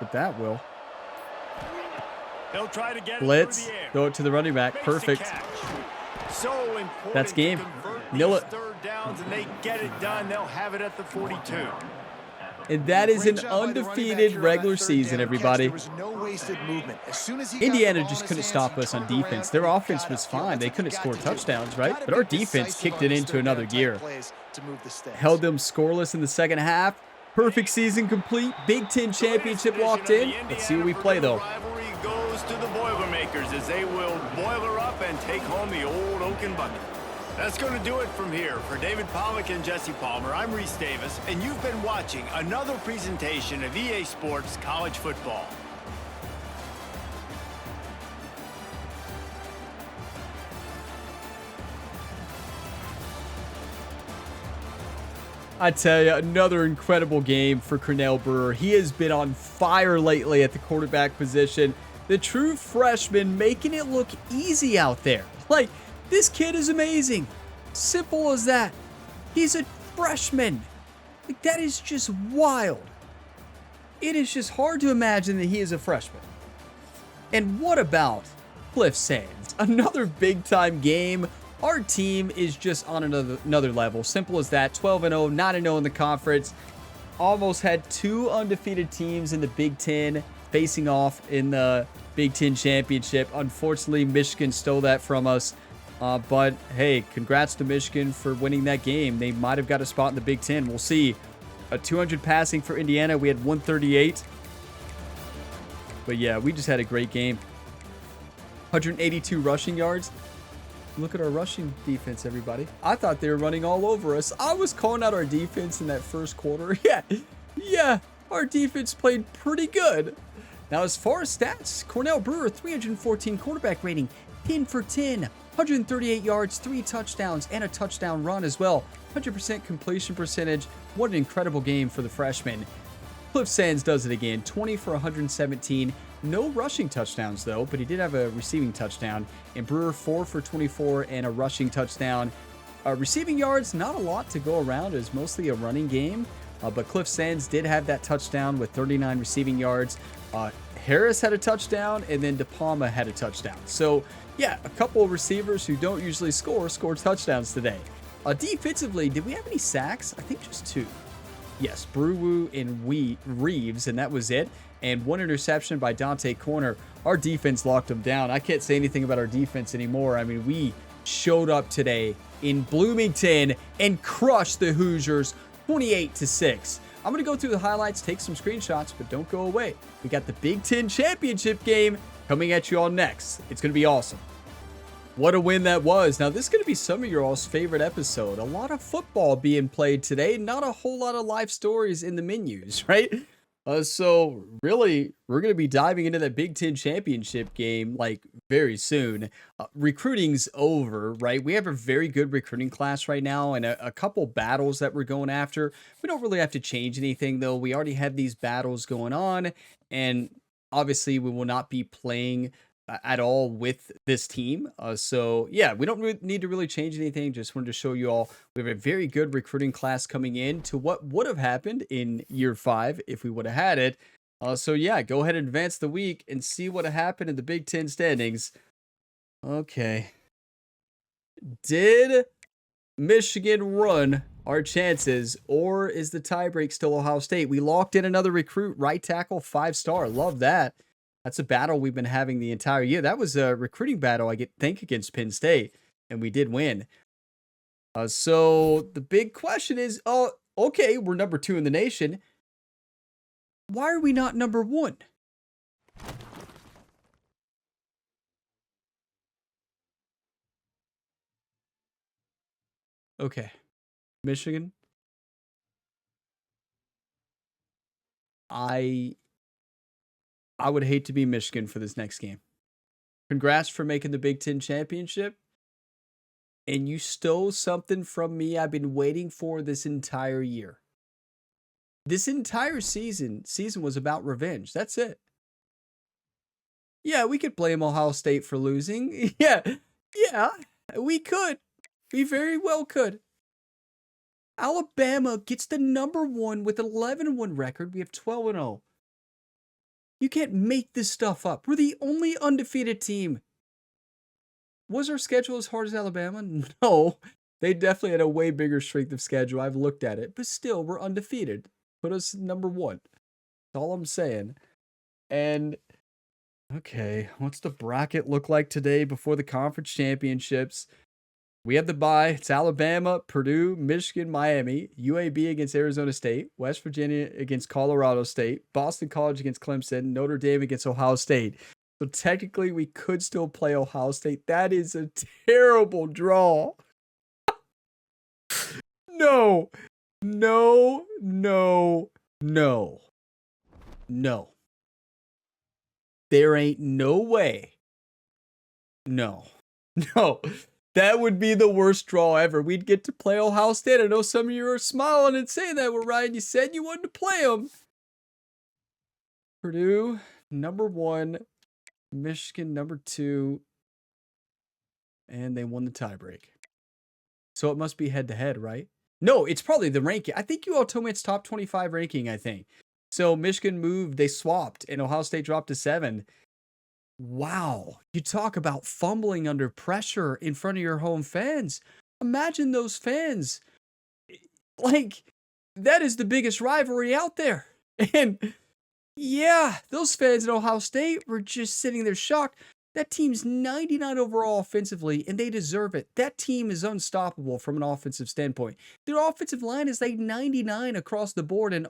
but that will. They'll try to get Blitz. it through the air. Throw it to the running back. Perfect. So important. That's game. To convert Mill these it. 3rd downs, and they get it done. They'll have it at the 42. And that is an undefeated regular season, everybody. There was no wasted movement. As soon as he Indiana just couldn't stop us on defense. Their offense was fine. They couldn't score touchdowns, right? But our defense kicked it into another gear. Held them scoreless in the 2nd half. Perfect season complete. Big Ten championship locked in. Let's see what we play, though. Rivalry goes to the Boilermakers as they will boiler up and take home the old Oaken bucket. That's going to do it from here. For David Pollack and Jesse Palmer, I'm Reese Davis, and you've been watching another presentation of EA Sports College Football. I tell you, another incredible game for Cornell Brewer. He has been on fire lately at the quarterback position. The true freshman making it look easy out there. Like, this kid is amazing. Simple as that. He's a freshman. Like, that is just wild. It is just hard to imagine that he is a freshman. And what about Cliff Sands? Another big-time game. Our team is just on another level. Simple as that. 12-0, 9-0 in the conference. Almost had 2 undefeated teams in the Big Ten facing off in the Big Ten Championship. Unfortunately, Michigan stole that from us. But, hey, congrats to Michigan for winning that game. They might have got a spot in the Big Ten. We'll see. 200 passing for Indiana. We had 138. But, yeah, we just had a great game. 182 rushing yards. Look at our rushing defense, everybody. I thought they were running all over us. I was calling out our defense in that first quarter. Yeah, our defense played pretty good. Now, as far as stats, Cornell Brewer, 314 quarterback rating, 10 for 10, 138 yards, 3 touchdowns, and a touchdown run as well. 100% completion percentage. What an incredible game for the freshman. Cliff Sands does it again, 20 for 117. No rushing touchdowns, though, but he did have a receiving touchdown. And Brewer, 4 for 24 and a rushing touchdown. Receiving yards, not a lot to go around. It was mostly a running game. But Cliff Sands did have that touchdown with 39 receiving yards. Harris had a touchdown, and then DePalma had a touchdown. So, yeah, a couple of receivers who don't usually scored touchdowns today. Defensively, did we have any sacks? I think just 2. Yes, Brewer and Reeves, and that was it. And 1 interception by Dante Corner. Our defense locked them down. I can't say anything about our defense anymore. I mean, we showed up today in Bloomington and crushed the Hoosiers 28-6. I'm going to go through the highlights, take some screenshots, but don't go away. We got the Big Ten Championship game coming at you all next. It's going to be awesome. What a win that was. Now, this is going to be some of your all's favorite episode. A lot of football being played today. Not a whole lot of life stories in the menus, right? So really, we're going to be diving into that Big Ten Championship game like very soon. Recruiting's over, right? We have a very good recruiting class right now and a couple battles that we're going after. We don't really have to change anything, though. We already have these battles going on, and obviously we will not be playing at all with this team. So yeah, we don't need to really change anything. Just wanted to show you all we have a very good recruiting class coming in to what would have happened in year 5 if we would have had it. So yeah, go ahead and advance the week and see what happened in the Big Ten standings. Okay. Did Michigan run our chances, or is the tiebreak still Ohio State? We locked in another recruit, right tackle, 5-star. Love that. That's a battle we've been having the entire year. That was a recruiting battle, I think, against Penn State, and we did win. So the big question is, okay, we're number 2 in the nation. Why are we not number 1? Okay, Michigan. I would hate to be Michigan for this next game. Congrats for making the Big Ten Championship. And you stole something from me I've been waiting for this entire year. This entire season was about revenge. That's it. Yeah, we could blame Ohio State for losing. Yeah, we could. We very well could. Alabama gets the number 1 with an 11-1 record. We have 12-0. You can't make this stuff up. We're the only undefeated team. Was our schedule as hard as Alabama? No. They definitely had a way bigger strength of schedule. I've looked at it. But still, we're undefeated. Put us number 1. That's all I'm saying. And, okay, what's the bracket look like today before the conference championships? We have the bye. It's Alabama, Purdue, Michigan, Miami, UAB against Arizona State, West Virginia against Colorado State, Boston College against Clemson, Notre Dame against Ohio State. So technically, we could still play Ohio State. That is a terrible draw. No. There ain't no way. No. That would be the worst draw ever. We'd get to play Ohio State. I know some of you are smiling and saying that. Well, Ryan, you said you wanted to play them. Purdue, number 1. Michigan, number 2. And they won the tiebreak. So it must be head-to-head, right? No, it's probably the ranking. I think you all told me it's top 25 ranking, I think. So Michigan moved. They swapped. And Ohio State dropped to 7. Wow, you talk about fumbling under pressure in front of your home fans. Imagine those fans. Like, that is the biggest rivalry out there. And yeah, those fans at Ohio State were just sitting there shocked. That team's 99 overall offensively, and they deserve it. That team is unstoppable from an offensive standpoint. Their offensive line is like 99 across the board in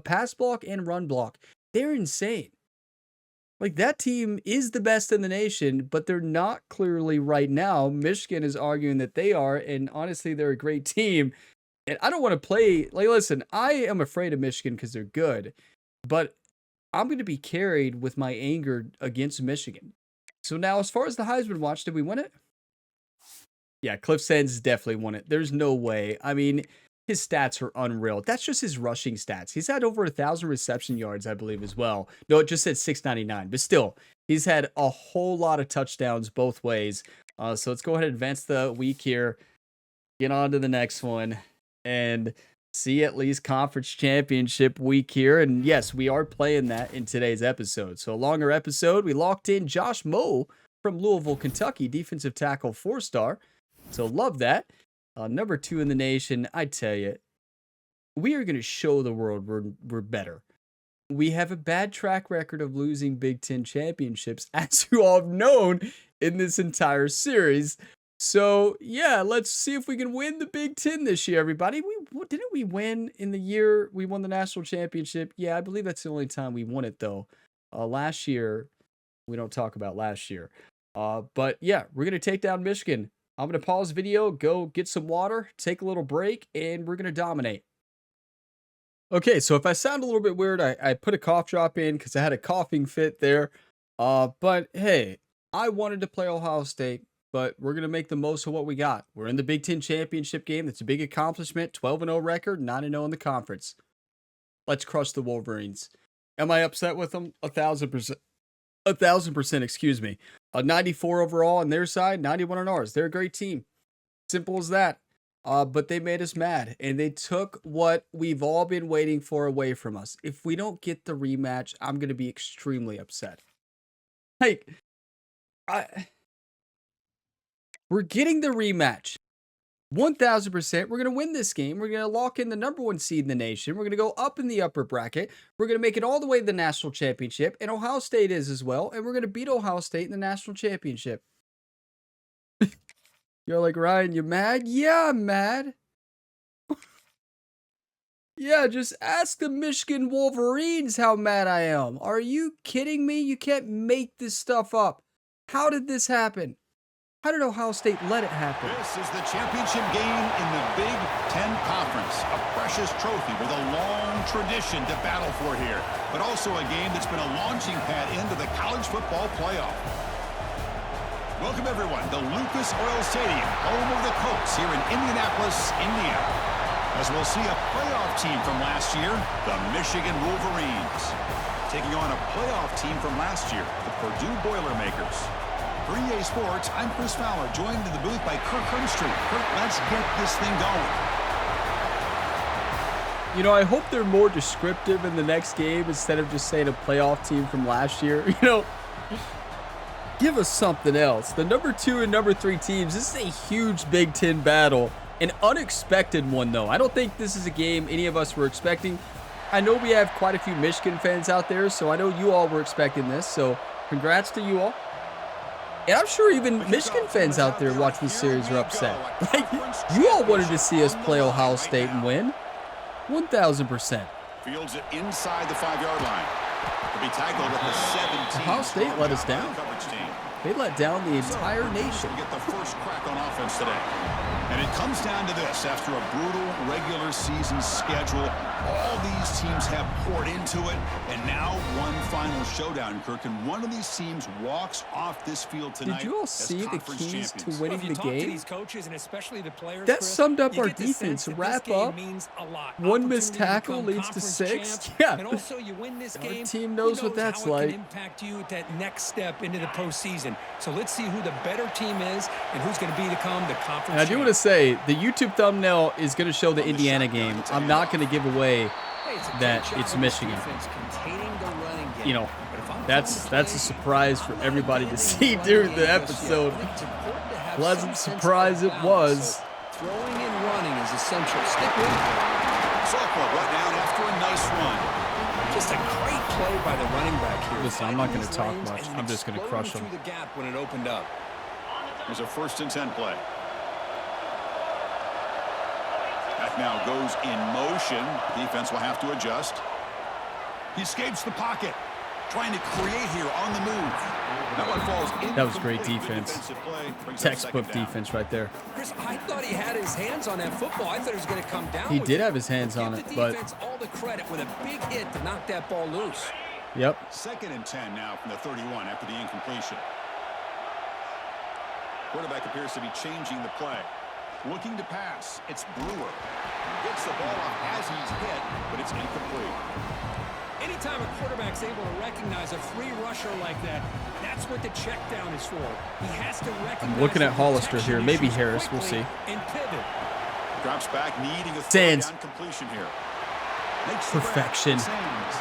pass block and run block. They're insane. Like, that team is the best in the nation, but they're not clearly right now. Michigan is arguing that they are, and honestly, they're a great team. And I don't want to play, like, listen, I am afraid of Michigan because they're good, but I'm going to be carried with my anger against Michigan. So now, as far as the Heisman watch, did we win it? Yeah, Cliff Sands definitely won it. There's no way. I mean, his stats are unreal. That's just his rushing stats. He's had over 1,000 reception yards, I believe, as well. No, it just said 699, but still, he's had a whole lot of touchdowns both ways. So let's go ahead and advance the week here. Get on to the next one and see at least conference championship week here. And yes, we are playing that in today's episode. So a longer episode. We locked in Josh Moe from Louisville, Kentucky, defensive tackle, 4-star. So love that. Number 2 in the nation. I tell you, we are going to show the world we're better. We have a bad track record of losing Big Ten championships, as you all have known in this entire series. So, yeah, let's see if we can win the Big Ten this year, everybody. Didn't we win in the year we won the national championship? Yeah, I believe that's the only time we won it, though. Last year, we don't talk about last year. But, yeah, we're going to take down Michigan. I'm going to pause the video, go get some water, take a little break, and we're going to dominate. Okay, so if I sound a little bit weird, I put a cough drop in because I had a coughing fit there. But, hey, I wanted to play Ohio State, but we're going to make the most of what we got. We're in the Big Ten championship game. That's a big accomplishment. 12-0 record, 9-0 in the conference. Let's crush the Wolverines. Am I upset with them? 1,000%. 1,000%, excuse me. 94 overall on their side, 91 on ours. They're a great team. Simple as that. But they made us mad, and they took what we've all been waiting for away from us. If we don't get the rematch, I'm going to be extremely upset. Like, we're getting the rematch. 1,000%. We're going to win this game. We're going to lock in the number 1 seed in the nation. We're going to go up in the upper bracket. We're going to make it all the way to the national championship. And Ohio State is as well. And we're going to beat Ohio State in the national championship. You're like, Ryan, you mad? Yeah, I'm mad. Yeah, just ask the Michigan Wolverines how mad I am. Are you kidding me? You can't make this stuff up. How did this happen? How did Ohio State let it happen? This is the championship game in the Big Ten Conference. A precious trophy with a long tradition to battle for here. But also a game that's been a launching pad into the college football playoff. Welcome, everyone, to Lucas Oil Stadium, home of the Colts here in Indianapolis, Indiana. As we'll see a playoff team from last year, the Michigan Wolverines. Taking on a playoff team from last year, the Purdue Boilermakers. For EA Sports, I'm Chris Fowler, joined in the booth by Kirk Hermstreet. Kirk, let's get this thing going. You know, I hope they're more descriptive in the next game instead of just saying a playoff team from last year. You know, give us something else. The number 2 and number 3 teams, this is a huge Big Ten battle. An unexpected one, though. I don't think this is a game any of us were expecting. I know we have quite a few Michigan fans out there, so I know you all were expecting this. So congrats to you all. And I'm sure even Michigan fans out there watching this series are upset. Like, you all wanted to see us play Ohio State and win. 1,000%. Fields it inside the 5-yard line. To be tackled at the 17. Ohio State let us down. They let down the entire nation. Get the first crack on offense today. And it comes down to this. After a brutal regular season schedule, all these teams have poured into it, and now one final showdown, Kirk, and one of these teams walks off this field tonight. Did you all see the keys to winning the game? These coaches and especially the players, That Chris, summed up you our get the sense defense. that Wrap this game up. means a lot. One missed Opportunity to tackle become leads to conference 6. champs, Yeah. and also you win this Our game. team who knows what that's how it like. can impact you at that next step into the postseason. So let's see who the better team is and who's going to become the conference. And I do want to say the YouTube thumbnail is going to show the Indiana game. I'm not going to give away that it's Michigan. You know, that's a surprise for everybody to see during the episode. Pleasant surprise it was. Throwing and running is essential. Stick with it. Softball brought down after a nice run. Just a great play by the running back here. Listen, I'm not going to talk much. I'm just going to crush them. Through the gap when it opened up. Here's a 1st and 10 play. That now goes in motion. Defense will have to adjust. He escapes the pocket, trying to create here on the move. That one falls in. That was great defense. Textbook defense right there. Chris, I thought he had his hands on that football. I thought he was going to come down. He did have his hands on it, but all the credit with a big hit to knock that ball loose. yep. 2nd and 10 now from the 31 after the incompletion. Quarterback appears to be changing the play. Looking to pass. It's Brewer. Gets the ball off as he's hit, but it's incomplete. Anytime a quarterback's able to recognize a free rusher like that, that's what the check down is for. He has to recognize. I'm looking at the Hollister here. protection Maybe issues Harris. We'll quickly see. And pivot. Drops back, needing a Sands. third down completion here. Makes the Perfection. grab. Sands.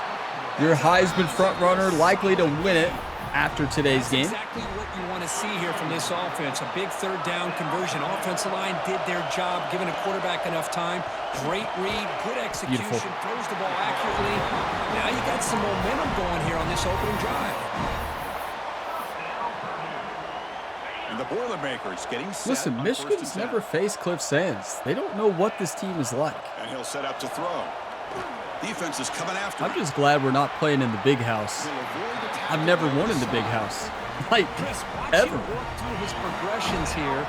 Your Heisman front runner likely to win it after today's game. Exactly what you want to see here from this offense. A big 3rd down conversion. Offensive line did their job, giving a quarterback enough time. Great read, good execution, Beautiful. throws the ball accurately. Now you got some momentum going here on this opening drive. And the Boilermakers getting set. Listen, on Michigan's 1st and 10. never faced Cliff Sands. They don't know what this team is like. And he'll set up to throw. Defense is coming after I'm him. just glad we're not playing in the big house. He'll avoid the tackle I've never on won in the big house. Like, Chris, watch ever. him work through his progressions here.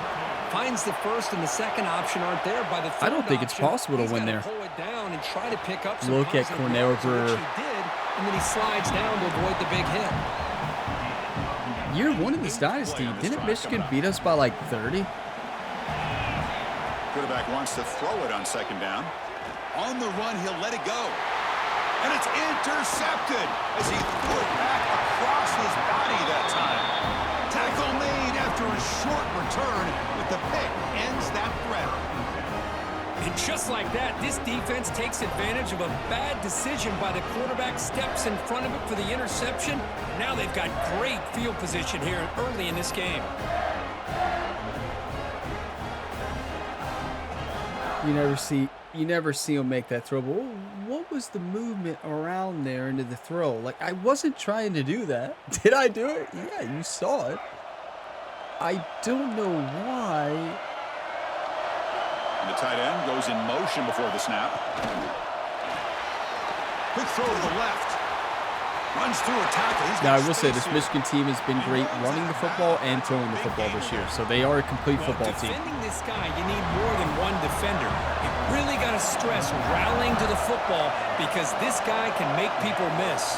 Finds the 1st and the 2nd option aren't there. By the 3rd I don't think it's option, possible to he's win gotta there. Pull it down and try to pick up some Look at positive Cornell yards, which Brewer. he did, and then he slides down to avoid the big hit. Year 1 in this dynasty, didn't Michigan beat us by like 30? Quarterback wants to throw it on 2nd down. On the run, he'll let it go. And it's intercepted as he threw it back across his body that time. Tackle made after a short return, but the pick ends that threat. And just like that, this defense takes advantage of a bad decision by the quarterback, steps in front of it for the interception. Now they've got great field position here early in this game. You never see him make that throw. But what was the movement around there into the throw? Like, I wasn't trying to do that. Did I do it? Yeah, you saw it. I don't know why. And the tight end goes in motion before the snap. Quick throw to the left. Runs through a tackle. Now, I will say this Michigan team has been great running the football and throwing the football this year. So they are a complete football team. Defending this guy, you need more than one defender. You really got to stress rallying to the football because this guy can make people miss.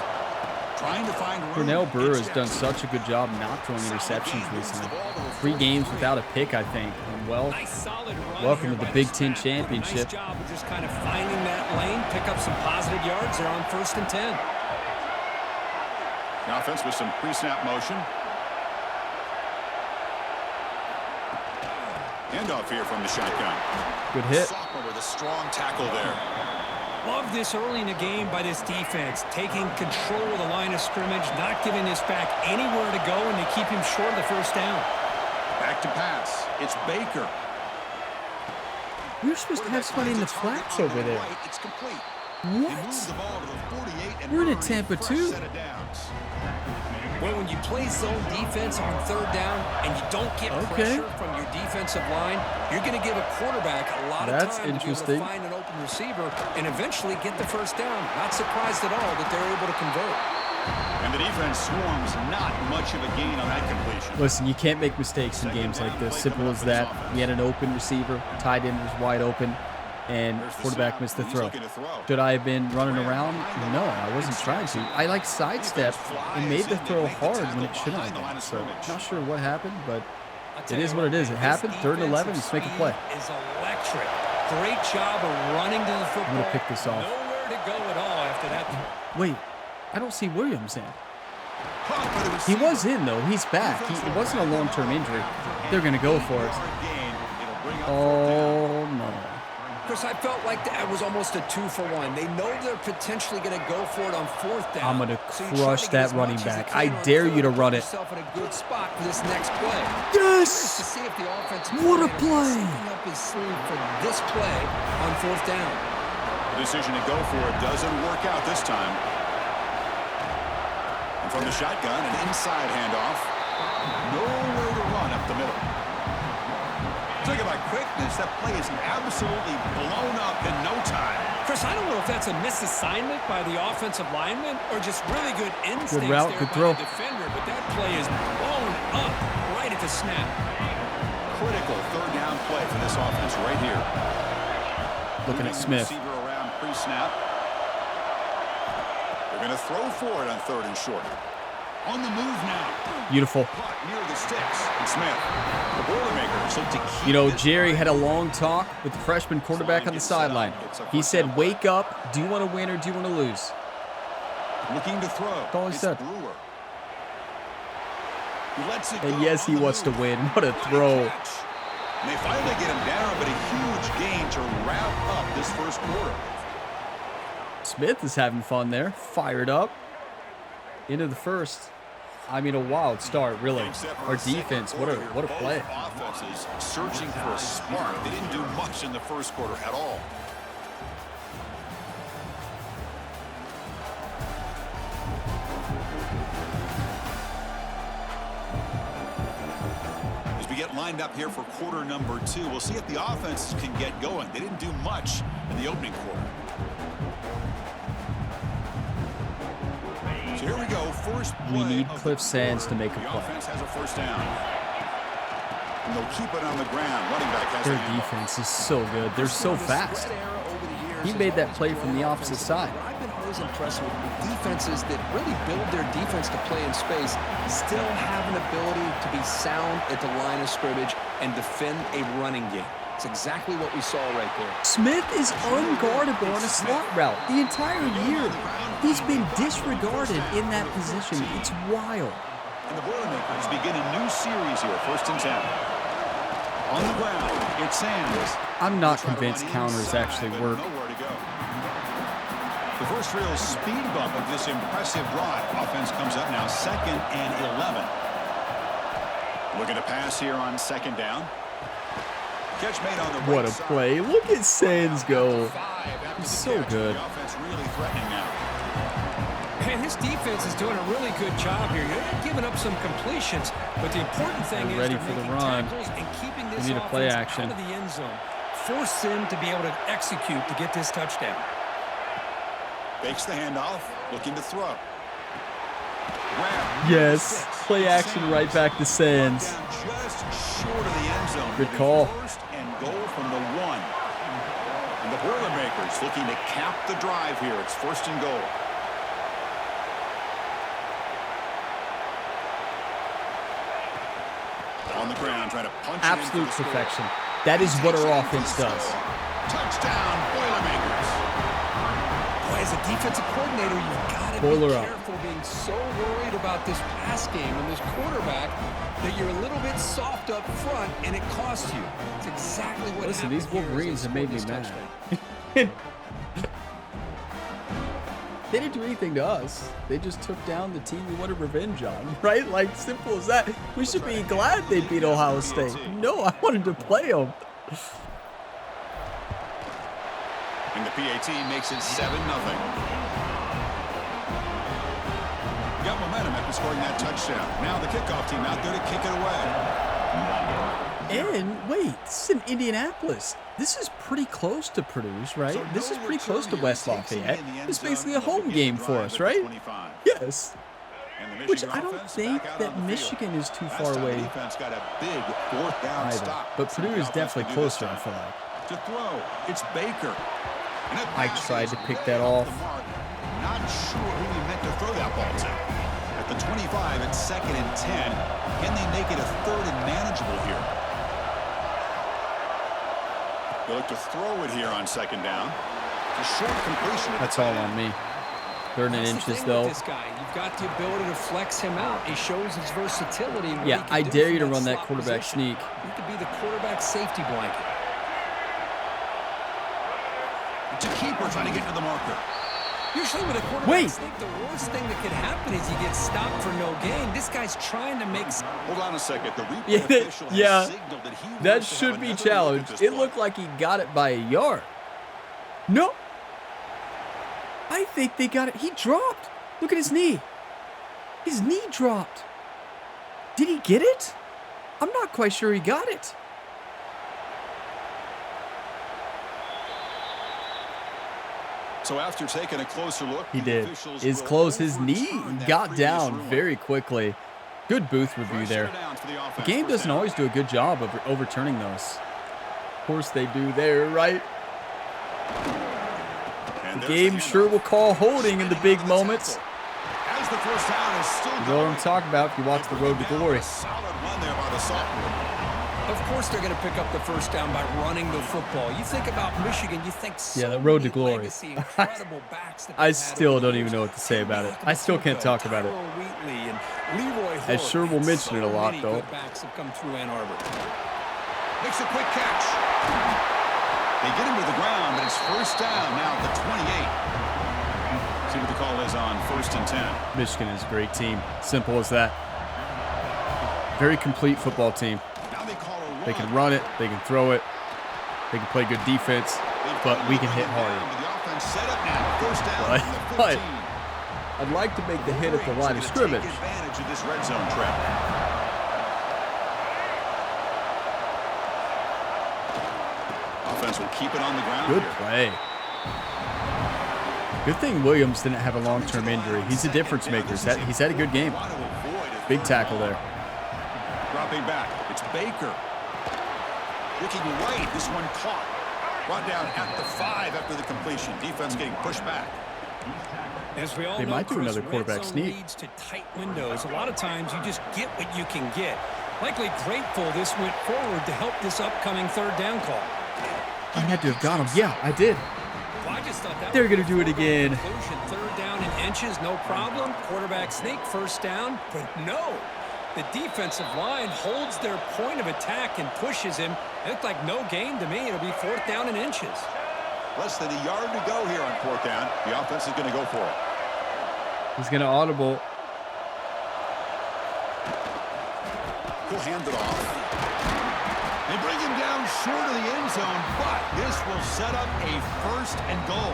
Trying to find room. Cornell Brewer has done such a good job not throwing interceptions recently. 3 games without a pick, I think. And well, Nice solid run welcome here to the by Big the Ten snap. championship. Nice job of just kind of finding that lane, pick up some positive yards there on 1st and 10. The offense with some pre-snap motion. Handoff here from the shotgun. Good hit. Sophomore with a strong tackle there. Love this early in the game by this defense, taking control of the line of scrimmage, not giving this back anywhere to go, and they keep him short of the 1st down. Back to pass. It's Baker. We were supposed to have somebody in the flats over there. It's complete. He moves the What? ball to the 48 and We're in earns Tampa, a fresh too. set of downs. Well, when you play zone defense on 3rd down and you don't get Okay. pressure from your defensive line, you're going to give a quarterback a lot That's of time interesting. to be able to find an open receiver and eventually get the 1st down. Not surprised at all that they're able to convert. And the defense swarms, not much of a gain on that completion. Listen, you can't make mistakes in games like this. Simple as that. We had an open receiver, tight end was wide open, and quarterback missed the throw. Should I have been running around? No, I wasn't trying to. I like sidestepped and made the throw hard when it shouldn't have been. So not sure what happened, but it is what it is. It happened. 3rd and 11. Let's make a play. Is electric. Great job of running to the football. I'm gonna pick this off. Nowhere to go at all after that. Wait, I don't see Williams in. He was in though. He's back. It wasn't a long-term injury. They're gonna go for it. Oh no. Chris, I felt like that was almost a 2-for-1. They know they're potentially going to go for it on 4th down. I'm going to crush that running back. I dare you to run it. In a good spot for this next play. Yes! To see if the offense What a play! up his sleeve for this play on 4th down. The decision to go for it doesn't work out this time. And from the shotgun, an inside handoff. Nowhere to run up the middle. Talk about quickness. That play is absolutely blown up in no time. Chris, I don't know if that's a misassignment by the offensive lineman or just really good instincts good route, there good by throw. the defender, but that play is blown up right at the snap. Critical 3rd down play for this offense right here. Looking at Smith. Receiver around pre-snap. They're going to throw for it on 3rd and short. On the move now. Beautiful. Caught near the sticks. And Smith. The Boilermakers look to keep You know, this Jerry drive had a long talk with the freshman quarterback on the sideline. He said, wake up. Do you want to win or do you want to lose? looking to throw. That's all he said. Brewer. He lets it And go yes, he on the wants to move. win. What a throw. And they finally get him down, but a huge gain to wrap up this first quarter. Smith is having fun there. Fired up. Into the first. I mean, a wild start, really. Our defense, what a play. Both offenses searching for a spark. They didn't do much in the first quarter at all. As we get lined up here for quarter number 2, we'll see if the offenses can get going. They didn't do much in the opening quarter. So here we go, first play. We need of the Cliff Sands quarter. to make a The play. offense has a first down. And they'll keep it on the ground. Running back has Their the handle. defense is so good. They're so fast. He made that play from the opposite side. I've been always impressed with defenses that really build their defense to play in space, still have an ability to be sound at the line of scrimmage and defend a running game. It's exactly what we saw right there. Smith is unguardable on a slot route the entire year. He's been disregarded in that position. It's wild. And the Boilermakers begin a new series here, 1st and 10. On the ground, it's Sands. I'm not convinced counters actually work. Nowhere to go. The first real speed bump of this impressive drive. Offense comes up now 2nd and 11. Looking to pass here on 2nd down. Catch made on the What right a side. play. Look at Sands go. He's so good. The offense really threatening now. Man, this defense is doing a really good job here. You're giving up some completions, but the important thing They're is ready they're for the making run. tackles and keeping this We need a play offense action. out of the end zone. Force them to be able to execute to get this touchdown. Fakes the handoff, looking to throw. Grab. Yes. Play action right back to Sands. Down just short of the end zone. Good It'll be call. 1st and goal from the 1. And the Boilermakers looking to cap the drive here. It's 1st and goal. On the ground, trying to punch it in Absolute for the score. perfection. That is what our offense does. Touchdown, Boilermakers. Boy, as a defensive coordinator, you've got to Boiler be up. careful being so worried about this pass game and this quarterback that you're a little bit soft up front and it costs you. It's exactly what Listen, happened these here as they Wolverines have made me scored mad. this touchdown. They didn't do anything to us. They just took down the team we wanted revenge on, right? Like, simple as that. We should be glad they beat Ohio State. No, I wanted to play them. And the PAT makes it 7-0. Got momentum after scoring that touchdown. Now the kickoff team out there to kick it away. And wait, this is in Indianapolis. This is pretty close to Purdue's, right? So This is no pretty close to return West here. Takes him Lafayette. in the end It's zone. basically a They'll home begin game the for drive us, at the right? 25. Yes. And the Which Michigan I don't offense think back out that on the field. Michigan is too Last far time the away defense got a big fourth down either. stop. But Let's see Purdue what is the offense definitely can do this closer, I time. feel like. To throw, it's Baker. And a I pass tried is to pick way that off. the mark. Not sure who he meant to throw that ball to. At the 25, it's 2nd and 10. Can they make it a 3rd and manageable here? They look to throw it here on 2nd down. It's a short completion. That's all on me. 3rd and That's the inches, thing though. with this guy. You've got the ability to flex him out. He shows his versatility. and what Yeah, he can I do dare from you to run that slot quarterback position. sneak. He could be the quarterback safety blanket. It's a keeper trying to get to the marker. Usually with a quarterback Wait. sneak, the worst thing that could happen is you get stopped for no gain. This guy's trying to make... Hold on a second. The replay Yeah, official has yeah. signaled that he That wants to have should be another look at challenged. this It play. looked like he got it by a yard. No. I think they got it. He dropped. Look at his knee. His knee dropped. Did he get it? I'm not quite sure he got it. So after taking a closer look, He the did. officials His will close his knee overturn that got previous down ruling. very quickly. Good booth review First there. down for the The offense. game First doesn't down. always do a good job of overturning those. Of course they do there, right? And The there's game the sure handoff. will call holding in the big moments. As the first down is still You know what I'm going. talking about if you watch The Road to Glory. A solid run there by the sophomore. Of course they're going to pick up the first down by running the football. You think about Michigan, you think so Yeah, the road to many glory. legacy, incredible backs that I they've had still over the don't even years. know what to say about it. I still can't talk about it. Tyrone Wheatley and Leroy I Hoare. sure will Man, mention it a so lot, many though. good backs have come through Ann Arbor. Makes a quick catch. They get him to the ground, but it's first down now at the 28. See what the call is on 1st and 10. Michigan is a great team. Simple as that. Very complete football team. Now they call a run. They can run it. They can throw it. They can play good defense. They've But got we to can hit bring him harder. down, but the offense set up now. First down But- from the but 15. I'd like to make the hit at the line of Wolverines are scrimmage. gonna take advantage of this red zone trap. Offense will keep it on the ground Good here. play. Good thing Williams didn't have a long-term injury. He's a difference maker. He's had a good game. Want to avoid a Big third tackle down. there. Dropping back. It's Baker. Looking right. This one caught. Brought down at the 5 after the completion. Defense getting pushed back. As we all They know, might do Chris, another red quarterback zone sneak. leads to tight windows. A lot of times you just get what you can get. Likely grateful this went forward to help this upcoming third down call. I had to have got him. Yeah, I did. Well, I just thought that They're was gonna a do it foregone again. conclusion. Third down in inches, no problem. Quarterback sneak, first down. But no, the defensive line holds their point of attack and pushes him. It looked like no gain to me. It'll be fourth down in inches. Less than a yard to go here on 4th down. The offense is going to go for it. He's going to audible. He'll hand it off. They bring him down short of the end zone, but this will set up a 1st and goal.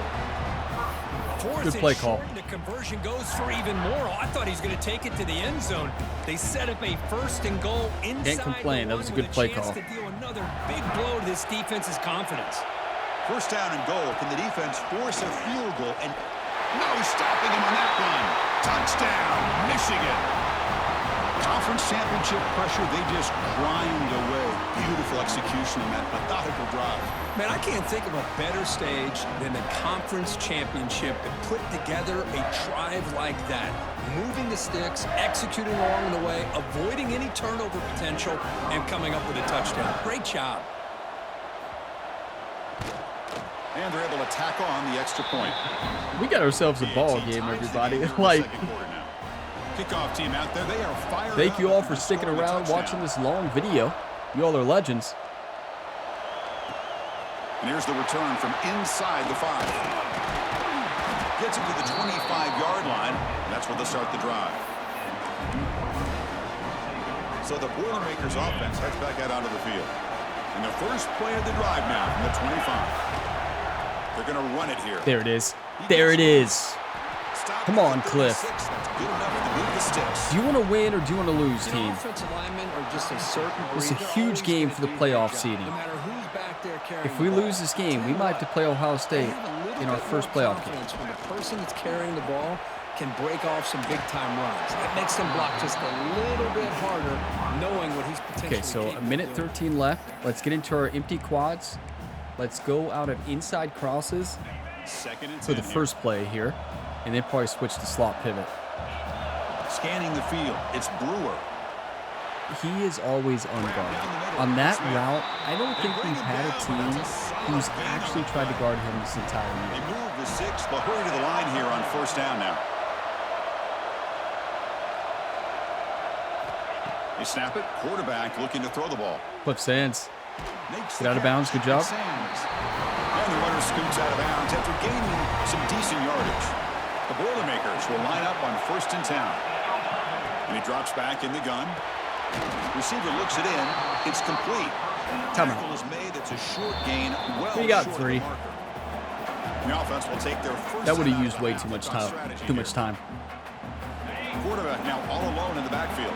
Fourth Good and play call. short, and the conversion goes for even more. I thought he was going to take it to the end zone. They set up a first and goal inside. complain. the That was a one good with play chance call. to deal another big blow to this defense's confidence. First down and goal. Can the defense force a field goal? And no stopping him on that one. Touchdown, Michigan. Conference championship pressure, they just grind away. Beautiful execution in that methodical drive. Man, I can't think of a better stage than the conference championship to put together a drive like that. Moving the sticks, executing along the way, avoiding any turnover potential, and coming up with a touchdown. Great job. And they're able to tackle on the extra point. We got ourselves a ball The game, ties the everybody. game here in the Like, second quarter now. Kickoff team out there. They are fired thank up you all after for sticking scoring a around touchdown. watching this long video. You all are legends. And here's the return from inside the 5. Gets it to the 25-yard line, and that's where they'll start the drive. So the Boilermakers offense heads back out onto the field. And the first play of the drive now from the 25. They're going to run it here. There it is. There it is. Stop Come on, at the Cliff. 36. That's good enough to move the sticks. Do you want to win or do you want to lose, team? Offensive linemen are just a certain breed. This is a huge game for the playoff seeding. No matter who's back there carrying If we lose this game, we might have to play Ohio State in our first playoff game. When the person that's carrying the ball can break off some big-time runs. That makes them block just a little bit harder, knowing what he's potentially Okay, so a minute 13 left. Let's get into our empty quads. Let's go out of inside crosses for the first play here, and then probably switch to slot pivot. Scanning the field, it's Brewer. He is always on guard. On that route, I don't think we've had a team who's actually tried to guard him this entire They year. move the 6. They'll hurry to the line here on first down now. They snap it. Quarterback looking to throw the ball. Cliff Sands. Makes Get out of bounds. Good job. And the runner scoots out of bounds after gaining some decent yardage. The Boilermakers will line up on first and 10. And he drops back in the gun. Receiver looks it in. It's complete. Timeout. Tackle is made. It's a short gain. Well We got short of 3. the marker. The offense will take their first. That would have set used out way of too much bounds on time. strategy Too much here. time. Quarterback now all alone in the backfield.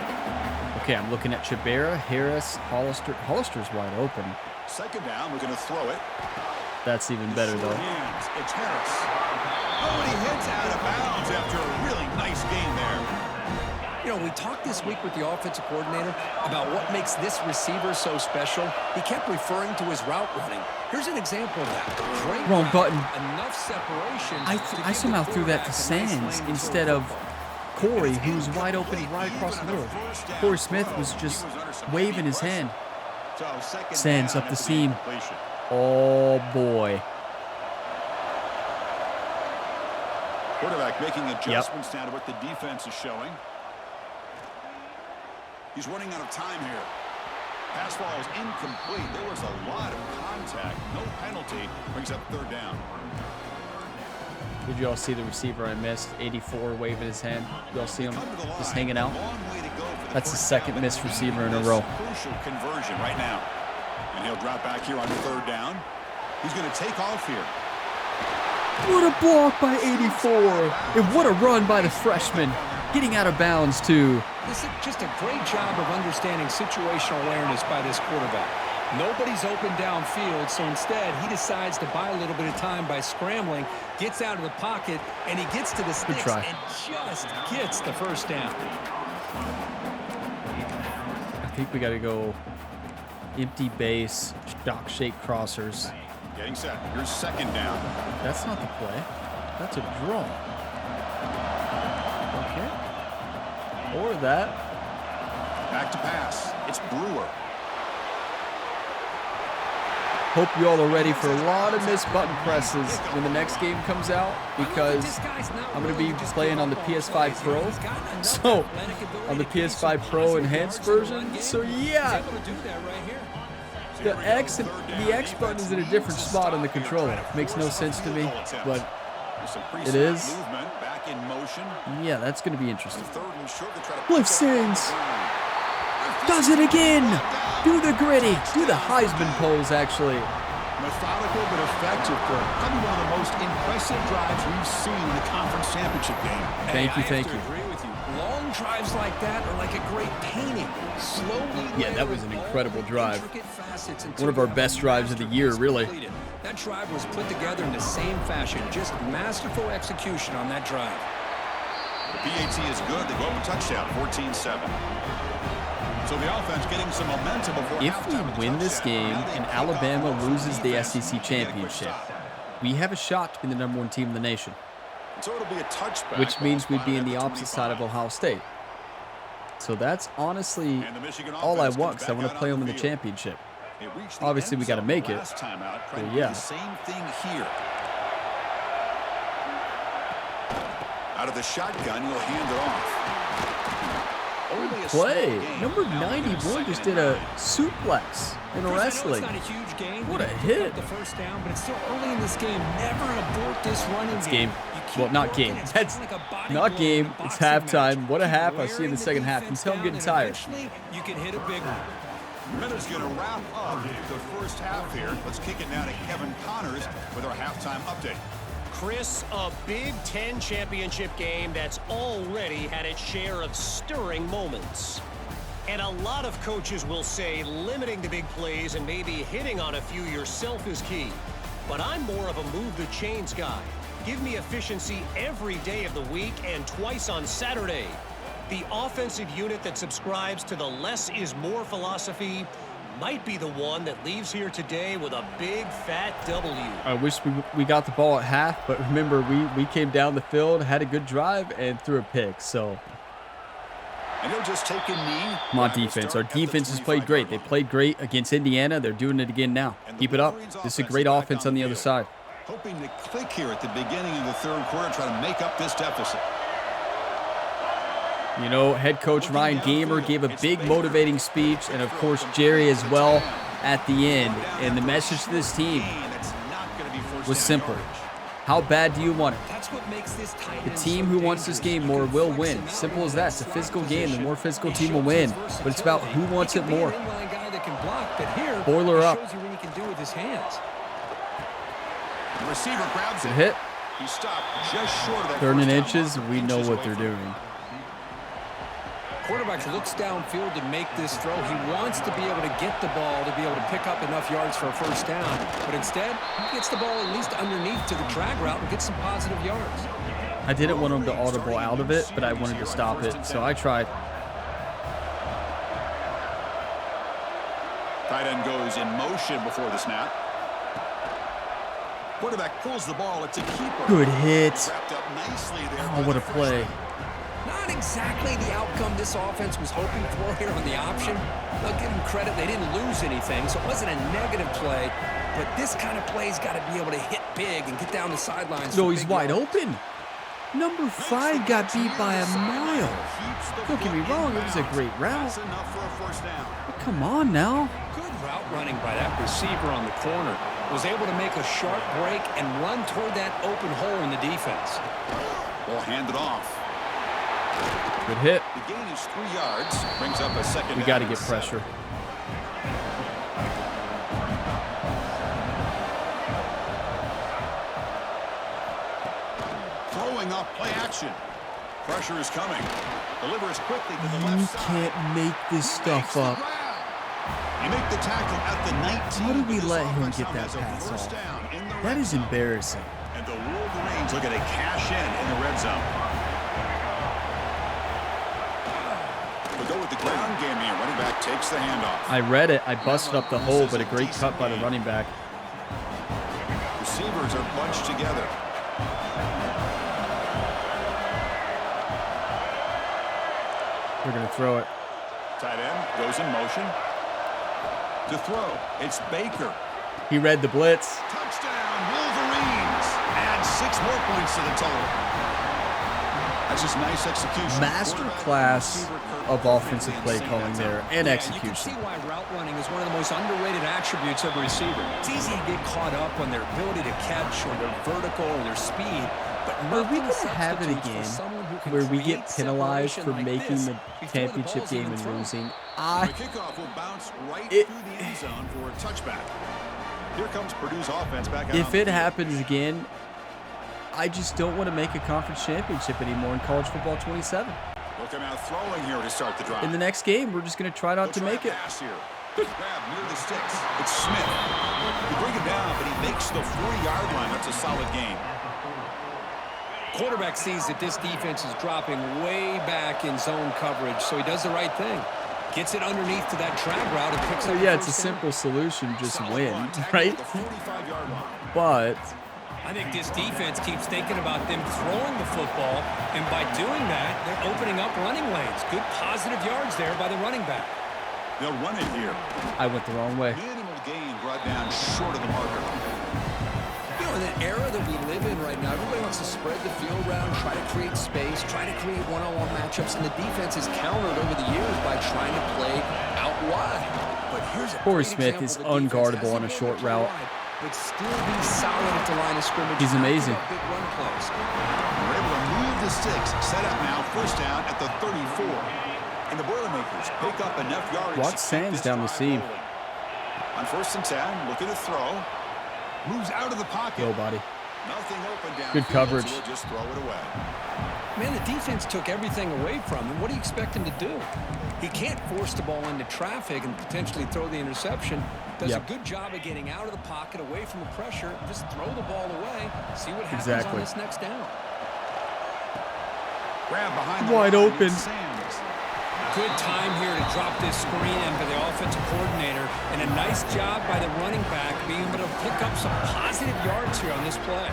Okay, I'm looking at Chabera, Harris, Hollister. Hollister's wide open. Second down, we're going to throw it. That's even better, Short though. hands, it's Harris. Oh, and he heads out of bounds after a really nice gain there. You know, we talked this week with the offensive coordinator about what makes this receiver so special. He kept referring to his route running. Here's an example of that. Great Wrong route, button. Enough separation. I somehow threw that to Sands instead of Corey, who's wide open right across the middle. Corey Smith was just waving his hand. So second Sands down up the after seam. incompletion. Oh, boy. Quarterback making adjustments now to what the defense is showing. He's running out of time here. Pass ball is incomplete. There was a lot of contact. No penalty. Brings up third down. Did you all see the receiver I missed? 84 waving his hand. You all see him just hanging out? That's the second missed receiver in a row. Crucial conversion right now. And he'll drop back here on third down. He's going to take off here. What a block by 84. And what a run by the freshman. Getting out of bounds, too. This is just a great job of understanding situational awareness by this quarterback. Nobody's open downfield, so instead he decides to buy a little bit of time by scrambling, gets out of the pocket, and he gets to the sticks try. and just gets the first down. I think we got to go empty base, shock shake crossers. Getting set. Here's second down. That's not the play. That's a draw. Okay. Or that. Back to pass. It's Brewer. Hope you all are ready for a lot of missed button presses when the next game comes out, because I'm going to be playing on the PS5 Pro. So, on the PS5 Pro Enhanced version. So, yeah. The X button is in a different spot on the controller. Makes no sense to me, but it is. Back in motion. Yeah, that's going to be interesting. Third and short, they try to Cliff Sands does it again. Do the gritty. Do the Heisman pose, actually. methodical but effective for probably one of the most impressive drives we've seen in the conference championship game. Thank you. I have to agree with you. Long drives like that are like a great painting. Slowly. Yeah, that was an incredible drive. One One of our best drives of the year, really. That drive was put together in the same fashion. Just masterful execution on that drive. The PAT is good. They go up a touchdown, 14-7. So the offense getting some momentum before If we halftime. win this game and Alabama loses the SEC championship, we have a shot to be the #1 team in the nation, So it'll be a touchback. which means we'd be in the Ball opposite side of 25. Ohio State. So that's honestly And the Michigan all I offense want, comes because I want back to out play on them in the field. championship. They reach the Obviously, end we gotta zone make it. last time out, trying But to do yeah. the same thing here. Out of the shotgun, you'll hand it off. Only a small Play. gain. Number Now we're 91 just second did a and 9. suplex in a wrestling. It's not a huge gain. What a You pick hit. up the first down, but it's still early in this game. Never abort this running Game. You keep Well, not working. game. It's That's like a body not blow game. in a It's boxing halftime. match. What a half. I Keep see in the wearing second half. You defense tell I'm down, getting and tired. eventually You can hit a big one. Renner's going to wrap up the first half here. Let's kick it now to Kevin Connors with our halftime update. Chris, a Big Ten championship game that's already had its share of stirring moments. And a lot of coaches will say limiting the big plays and maybe hitting on a few yourself is key. But I'm more of a move the chains guy. Give me efficiency every day of the week and twice on Saturday. The offensive unit that subscribes to the less is more philosophy might be the one that leaves here today with a big fat W. I wish we got the ball at half, but remember, we came down the field, had a good drive, and threw a pick, so. And he'll just take a knee. Come on, defense. Our defense has played great. They played great against Indiana. They're doing it again now. Keep it up. This is a great offense on the other side. Hoping to click here at the beginning of the third quarter, try to make up this deficit. You know, head coach Ryan Gamer gave a big motivating speech, and of course Jerry as well at the end. And the message to this team was simple. How bad do you want it? The team who wants this game more will win. Simple as that. It's a physical game. The more physical team will win. But it's about who wants it more. Boiler up. The receiver grabs Good it. hit. He stopped just short of that. 3rd and first down inches. line, We know inches what away they're from it. doing. Quarterback looks downfield to make this throw. He wants to be able to get the ball to be able to pick up enough yards for a first down. But instead, he gets the ball at least underneath to the drag route and gets some positive yards. I didn't want him to audible out of it, but I wanted to stop it, so I tried. Tight end goes in motion before the snap. Quarterback pulls the ball. It's a keeper. Good hit. Wrapped up nicely there. Oh, what a play. Not exactly the outcome this offense was hoping for here on the option. I'll give them credit. They didn't lose anything, so it wasn't a negative play. But this kind of play's got to be able to hit big and get down the sidelines. No, he's wide open. Number 5 got beat by a mile. Don't get me wrong, it was a great route. That's enough for a first down. But come on now. Good route running by that receiver on the corner. Was able to make a sharp break and run toward that open hole in the defense. Ball handed off. Good hit. The gain is 3 yards. Brings up a second. We got to get pressure. Throwing off play action. Pressure is coming. Delivers quickly to the You left side. can't make this stuff up. You make the tackle at the 19. How did we This let him offense get now that has a pass first off? down in the That red is zone. embarrassing. And the Wolverines look at a cash in the red zone. We'll go with the ground game here. Running back takes the handoff. I read it. I busted up the hole, but a great cut by the running back. Receivers are bunched together. We're going to throw it. Tight end goes in motion. To throw, it's Baker. He read the blitz. Touchdown, Wolverines. Add 6 more points to the total. That's just nice execution. Masterclass of offensive play calling there and You can execution. see why route running is one of the most underrated attributes of a receiver. It's easy to get caught up on their ability to catch or their vertical or their speed. But Are we nothing going to have it substitutes for again someone who can where we create get penalized separation for like making this the before the championship ball's game even and thrown? losing? The kickoff will bounce right It- through the end zone for a touchback. Here comes Purdue's offense back out. If it happens again, I just don't want to make a conference championship anymore in college football 27. Will come out throwing here to start the drive. In the next game, we're just going to try not to They'll make try it. a pass here. Grab near the sticks. It's Smith. They bring him down, but he makes the 40-yard line. That's a solid gain. Quarterback sees that this defense is dropping way back in zone coverage, so he does the right thing. Gets it underneath to that drag route and picks So up yeah, the it's a first down. simple solution, just Solid win, run, tackled right? at the 45-yard line. But I think this defense keeps thinking about them throwing the football, and by doing that, they're opening up running lanes. Good positive yards there by the running back. They'll run it here. I went the wrong way. Minimal gain brought down short of the marker. You know, in the era that we live in right now, everybody wants to spread the field around, try to create space, try to create one-on-one matchups, and the defense has countered over the years by trying to play out wide. But here's a Corey great Smith example is of the defense unguardable on a hasn't short been route. wide, but still be solid at the line of scrimmage. He's amazing. Big run plays. We're able to move the sticks. Set up now, first down at the 34. And the Boilermakers pick up enough yardage. Watch to keep Sands this down the drive seam. rolling. On 1st and 10, looking to throw. Moves out of the pocket. Go, buddy. Nothing open down. Good coverage. So we'll just throw it away. Man, the defense took everything away from him. What do you expect him to do? He can't force the ball into traffic and potentially throw the interception. Does a good job of getting out of the pocket, away from the pressure. Just throw the ball away. See what happens on this next down. Grab behind the wide line. open. Sanders. Good time here to drop this screen in for the offensive coordinator, and a nice job by the running back being able to pick up some positive yards here on this play.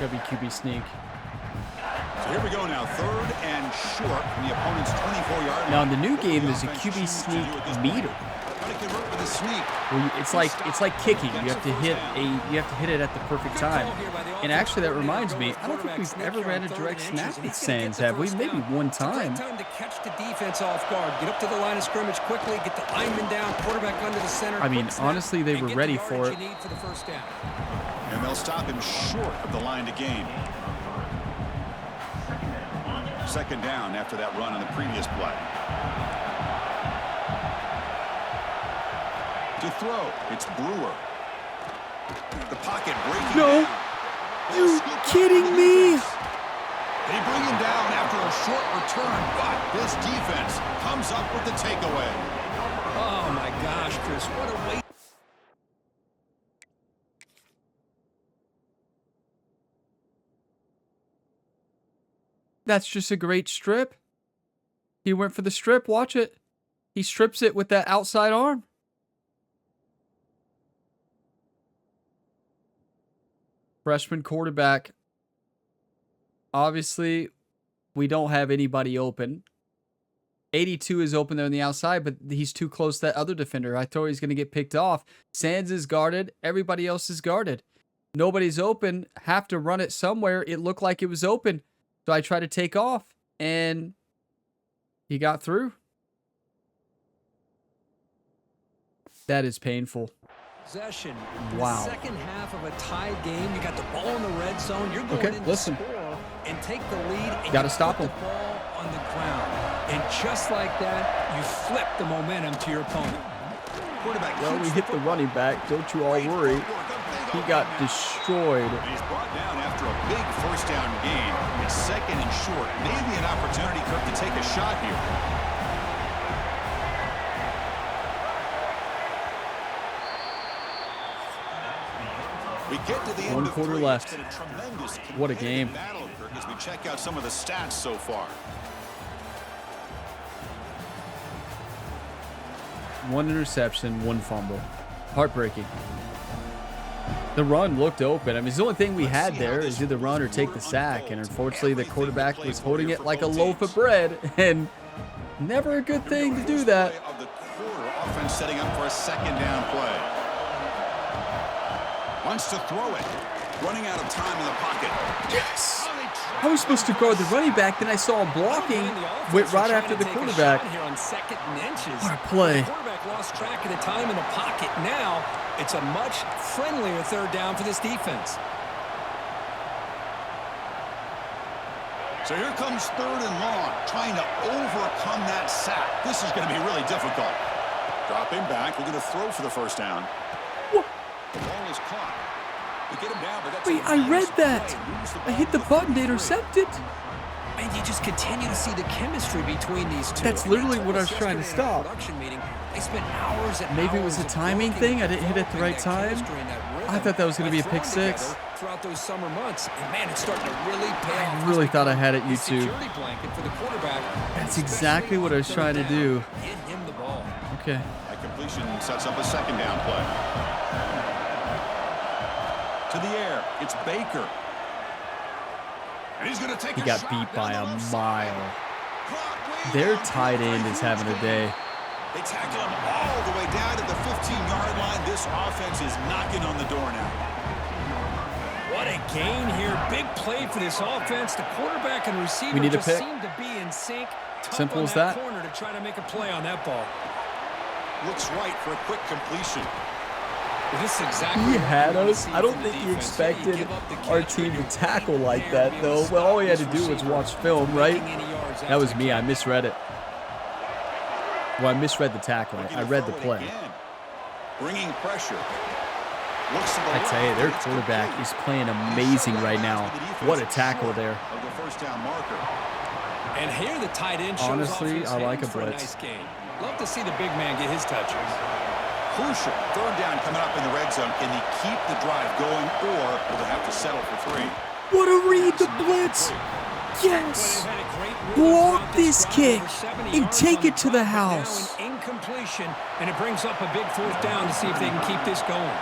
WQB sneak. So here we go now, 3rd and short from the opponent's 24-yard line. Now in the new game, there's a QB sneak meter. Well, it's like kicking. You have to hit it at the perfect time. And actually, that reminds me, I don't think we've ever ran a direct snap with Sands, have we? Maybe one time. Time to catch the defense off guard. Get up to the line of scrimmage quickly. Get the lineman down. Quarterback under the center. I mean, honestly, they were ready for it. And they'll stop him short of the line to gain. 2nd down after that run on the previous play. To throw, it's Brewer. The pocket breaking down. You kidding me? They bring him down after a short return, but this defense comes up with the takeaway. Oh my gosh, Chris, what a waste. That's just a great strip. He went for the strip. Watch it. He strips it with that outside arm. Freshman quarterback. Obviously, we don't have anybody open. 82 is open there on the outside, but he's too close to that other defender. I thought he's going to get picked off. Sands is guarded. Everybody else is guarded. Nobody's open. Have to run it somewhere. It looked like it was open. So I tried to take off, and he got through. That is painful. Possession. Wow. The second half of a tied game, you got the ball in the red zone. You're going in to score and take the lead. And gotta stop him. The ball on the ground, and just like that, you flip the momentum to your opponent. Well, we hit the running back. Don't you all worry. He got destroyed. He's brought down after a big 1st down gain. It's 2nd and short. Maybe an opportunity, Kirk, to take a shot here. We get to the end 1 of quarter 3. left. What a game. Battle, Kirk, as we check out some of the stats so far. 1 interception, 1 fumble. Heartbreaking. The run looked open. I mean, the only thing we had there is either run or take the sack. And unfortunately, the quarterback was holding it like a loaf of bread. And never a good thing to do that. Of the quarter, offense setting up for a 2nd down play. Wants to throw it. Running out of time in the pocket. Yes! I was supposed to guard the running back, then I saw him blocking. Went right after the quarterback. What a play. The quarterback lost track of the time in the pocket. Now, it's a much friendlier 3rd down for this defense. So here comes 3rd and long, trying to overcome that sack. This is going to be really difficult. Dropping back, we're going to throw for the 1st down. What? The ball is caught. We get him down, but that's Wait, I read that. I hit the button to intercept it. And you just continue to see the chemistry between these two. That's literally what I was trying to stop. They spent hours and Maybe it was a timing thing. I didn't hit it at the right time. I thought that was going to be a pick 6. Throughout those summer months, and man, it's starting to really pay off. I really thought I had it YouTube. For the quarterback. That's exactly what I was trying to do. Get him the ball. Okay. That completion sets up a 2nd down play. To the air, it's Baker. And he's going to take He got beat by a mile. Their tight end is having a day. They tackle him all the way down to the 15-yard line. This offense is knocking on the door now. What a gain here. Big play for this offense. The quarterback and receiver just seem to be in sync. Simple as that. Corner to try to make a play on that ball. Looks right for a quick completion. This is exactly He had us. I don't think he expected our team to tackle like that, though. Well, all he had to do was watch film, right? That was me. I misread it. Well, I misread the tackle. I read the play. Bringing pressure. I tell you, their quarterback is playing amazing right now. What a tackle there. Of the first down marker. And here the tight end shows Honestly, off his I like a hands for blitz. nice game. Love to see the big man get his touches. Crucial. Third down coming up in the red zone. Can he keep the drive going, or will they have to settle for 3? What a read, the blitz. Yes. Block this kick and take it to the house. Incompletion, and it brings up a big 4th down to see if they can keep this going.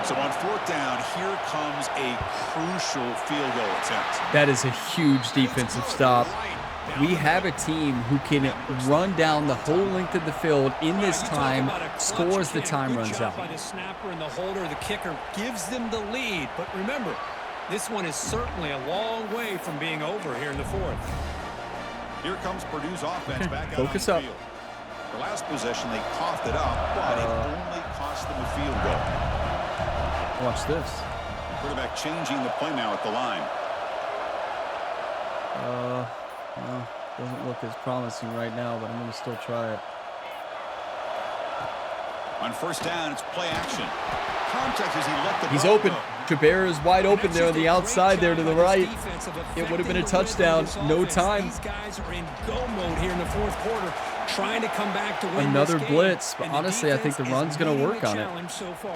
So on 4th down, here comes a crucial field goal attempt. That is a huge defensive stop. We have a team who can run down the whole length of the field in this time, score as the time runs out. By the snapper and the holder, the kicker gives them the lead. But remember, this one is certainly a long way from being over here in the 4th. Here comes Purdue's offense back out Focus on up. the field. The last possession, they coughed it up, but it only cost them a field goal. Watch this. Quarterback changing the play now at the line. Well, doesn't look as promising right now, but I'm going to still try it. On 1st down, it's play action. Contact as he let the He's ball open. go. Jabera is wide open there on the outside there to the right. It would have been a touchdown. No time. These guys are in go mode here in the 4th quarter, trying to come back to win Another this game. blitz, but And the honestly, I think the defense run's is going to meeting work the on it. challenge so far.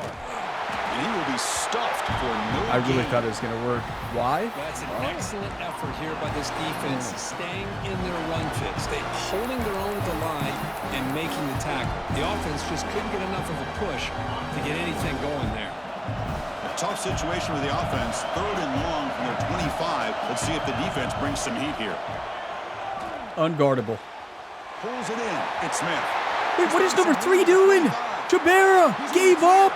And he will be stuffed for no I really gain. thought it was going to work. Why? That's an excellent effort here by this defense, staying in their run fits. They holding their own at the line and making the tackle. The offense just couldn't get enough of a push to get anything going there. A tough situation with the offense. 3rd and long from their 25. Let's see if the defense brings some heat here. Unguardable. Pulls it in. It's Smith. Wait, what is number 3 doing? Jabera gave up.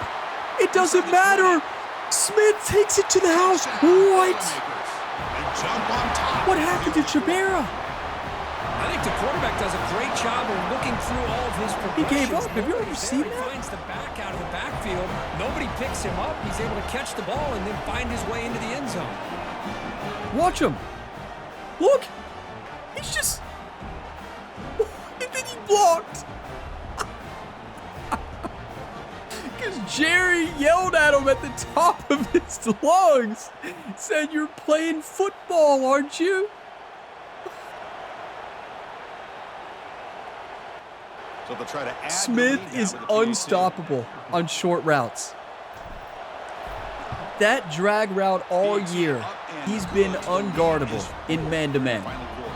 It doesn't matter. Smith takes it to the house. What? They jump on top. What happened to Jabera? I think the quarterback does a great job of looking through all of his He progressions. gave up. Have you ever seen He that? finds the back out of the backfield. Nobody picks him up. He's able to catch the ball and then find his way into the end zone. Watch him. Look. He's just... And then he blocked. Because Jerry yelled at him at the top of his lungs. Said, "You're playing football, aren't you?" So they'll try to add Smith the lead is now with the PAT. unstoppable on short routes. That drag route all year, he's been unguardable in man-to-man. Final quarter.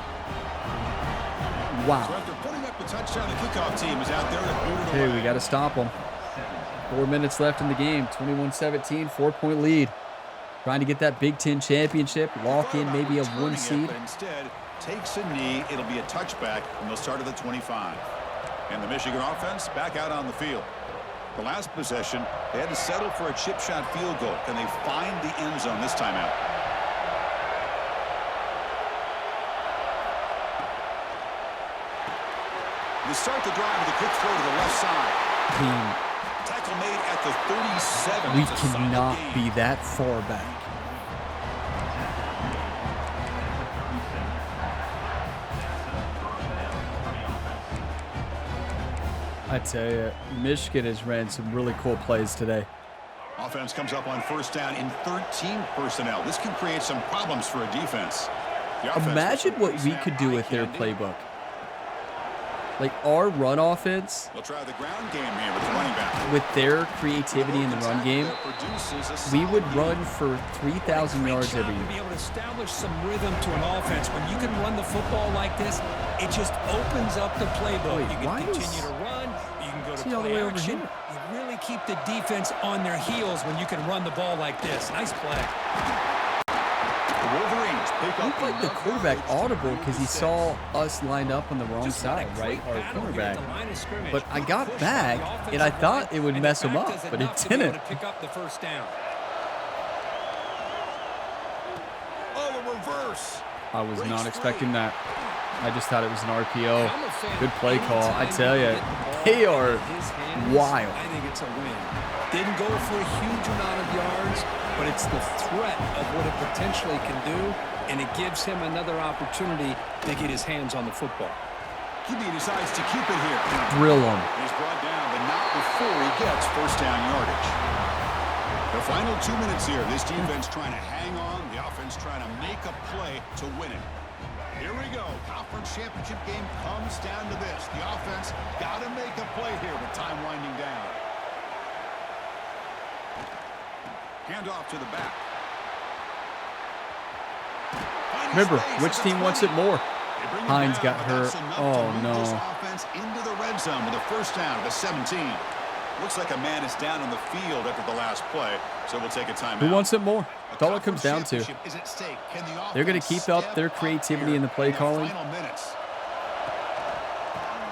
So Wow. after putting up a touchdown, the kickoff team is out there to boot it Hey, away. we got to stop him. 4 minutes left in the game. 21-17, 4-point lead. Trying to get that Big Ten championship, lock in maybe a 1 seed. But instead, takes a knee. It'll be a touchback, and they'll start at the 25. And the Michigan offense back out on the field. The last possession, they had to settle for a chip shot field goal. Can they find the end zone this time out? They start the drive with a quick throw to the left side. Tackle made at the 37. We It's a solid cannot gain. be that far back. I tell you, Michigan has ran some really cool plays today. Offense comes up on 1st down in 13 personnel. This can create some problems for a defense. The offense Imagine will what we snap could do eye with their candy. playbook. Like our run offense, They'll try the ground game here with the running back. with their creativity in the run game, we would run for 3,000 yards every To be year. able to establish some rhythm to an offense. When you can run the football like this, it just opens up the playbook. Wait, You why can is- continue to run. You can go to See all the play way over action. here? You really keep the defense on their heels when you can run the ball like this. Nice play. The Wolverines pick up Looked like the quarterback audible because he saw us lined up on the wrong side, right? Our cornerback. But I got back, and I thought it would mess him up, but it didn't. Pick up the first down. Oh, the reverse. I was not expecting that. I just thought it was an RPO. Good play call. I tell you, they are wild. I think it's a win. Didn't go for a huge amount of yards, but it's the threat of what it potentially can do, and it gives him another opportunity to get his hands on the football. QB decides to keep it here. Drill him. He's brought down, but not before he gets first down yardage. The final 2 minutes here. This defense trying to hang on. The offense trying to make a play to win it. Here we go. Conference championship game comes down to this. The offense got to make a play here with time winding down. Hand off to the back. Remember, which team wants it more? Hines got hurt. Oh, no. Offense into the red zone with a first down at the 17. Looks like a man is down on the field after the last play, so we'll take a timeout. Who wants it more? That's all it comes down to. They're going to keep up their creativity in the play calling.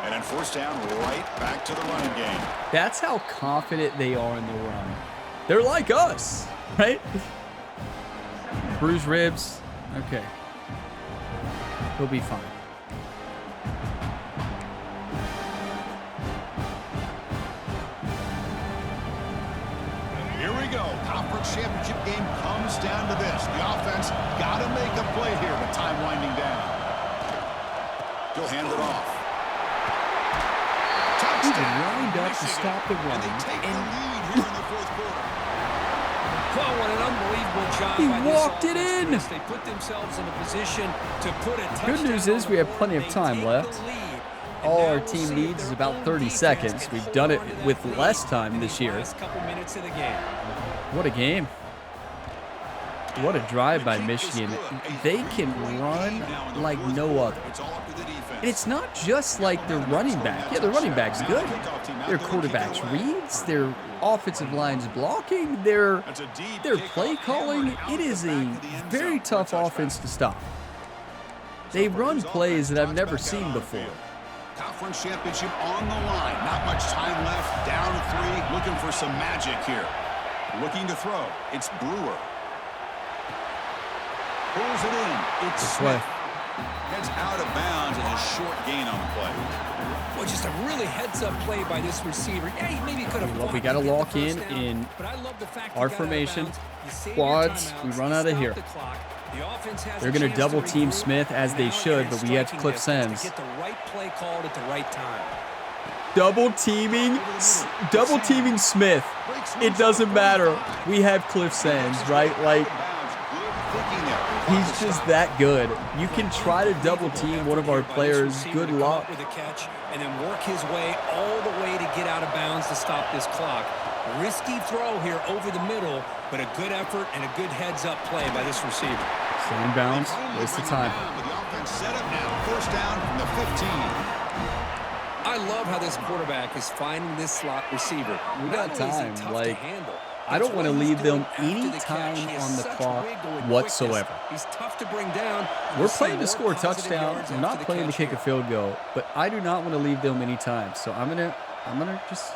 And then first down, right back to the running game. That's how confident they are in the run. They're like us, right? Bruised ribs. Okay. He'll be fine. Here we go. Conference championship game comes down to this. The offense got to make a play here with time winding down. He'll hand it off. He's lined up to stop the run. And they take the lead here in the fourth quarter. Well, what an unbelievable job He by this walked it offense. in. They put themselves in a position to put a touchdown. Good news is we have plenty of time left. All our team needs is about 30 seconds. We've done it with less time this year. What a game. What a drive by Michigan. They can run like no other. And it's not just like their running back. Yeah, their running back's good. Their quarterback's reads, their offensive line's blocking, their play calling. It is a very tough offense to stop. They run plays that I've never seen before. Conference championship on the line. Not much time left. Down 3. Looking for some magic here. Looking to throw. It's Brewer. Pulls it in. It's Smith. Heads out of bounds and a short gain on the play. Well, just a really heads-up play by this receiver. Yeah, he maybe could have. Well, we got to lock in our formation. Quads. We run out of here. They're going to double team Smith as they should, but we have Cliff Sens. Get the right play called at the right time. Double teaming Smith. It doesn't matter. We have Cliff Sens, right? Like, he's just that good. You can try to double team one of our players. Good luck. With a catch and then work his way all the way to get out of bounds to stop this clock. Risky throw here over the middle, but a good effort and a good heads-up play by this receiver. Stay in bounds. Waste of time. The offense set up now. First down from the 15. I love how this quarterback is finding this slot receiver. We got time. Like, I don't want to leave them any time on the clock whatsoever. He's tough to bring down. We're playing to score a touchdown. We're not playing to kick a field goal, but I do not want to leave them any time. So I'm gonna just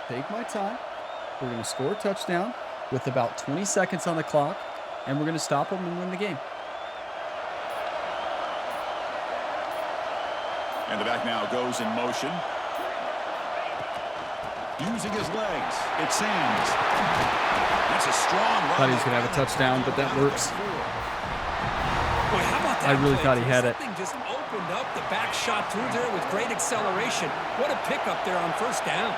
take my time. We're gonna score a touchdown with about 20 seconds on the clock, and we're gonna stop them and win the game. And the back now goes in motion. Using his legs. It's Sands. That's a strong run. Thought he was going to have a touchdown, but that works. Boy, how about that? I really thought he had it. Something just opened up. The back shot through there with great acceleration. What a pickup there on first down.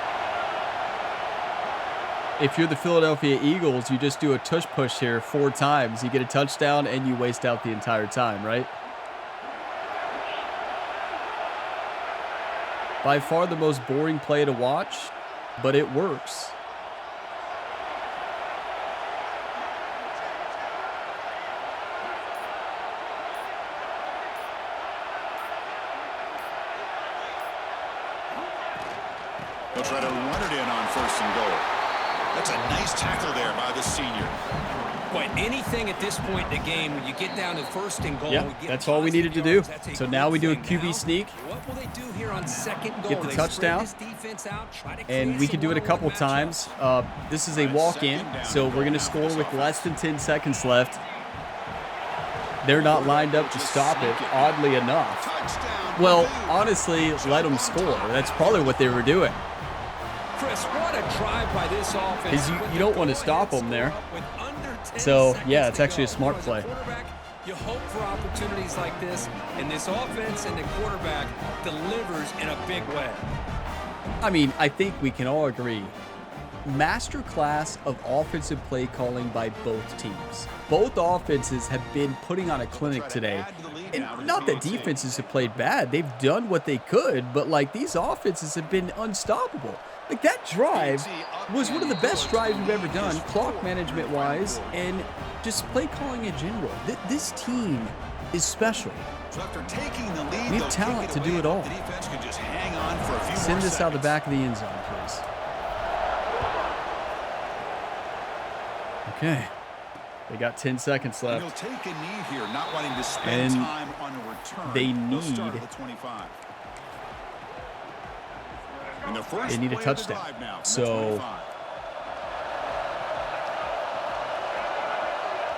If you're the Philadelphia Eagles, you just do a tush push here 4 times. You get a touchdown, and you waste out the entire time, right? By far the most boring play to watch, but it works. They'll try to run it in on first and goal. That's a nice tackle there by the senior. Boy, anything at this point in the game, when you get down to first and goal. Yeah, that's all we needed to do. So now we do a QB sneak. What will they do here on second goal? Get the touchdown. And we can do it a couple times. This is a walk-in, so we're going to score with less than 10 seconds left. They're not lined up to stop it, oddly enough. Well, honestly, let them score. That's probably what they were doing. Chris, what a drive by this offense. Because you don't want to stop them there. So, yeah, it's actually a smart play. You hope for opportunities like this, and this offense and the quarterback delivers in a big way. I mean, I think we can all agree. Masterclass of offensive play calling by both teams. Both offenses have been putting on a clinic today. And not that defenses have played bad. They've done what they could, but like these offenses have been unstoppable. Like that drive was one of the best drives we've ever done, clock management wise, and just play calling in general. This team is special. So after taking the lead, We have talent to do it all. The defense can just hang on for a few Send more this out the seconds. back of the end zone, please. Okay. They got 10 seconds And left. he'll take a knee here, not wanting to spend And time on a return. they They'll start need- at the 25. And the first They need a play of the touchdown. drive now from the So- 25.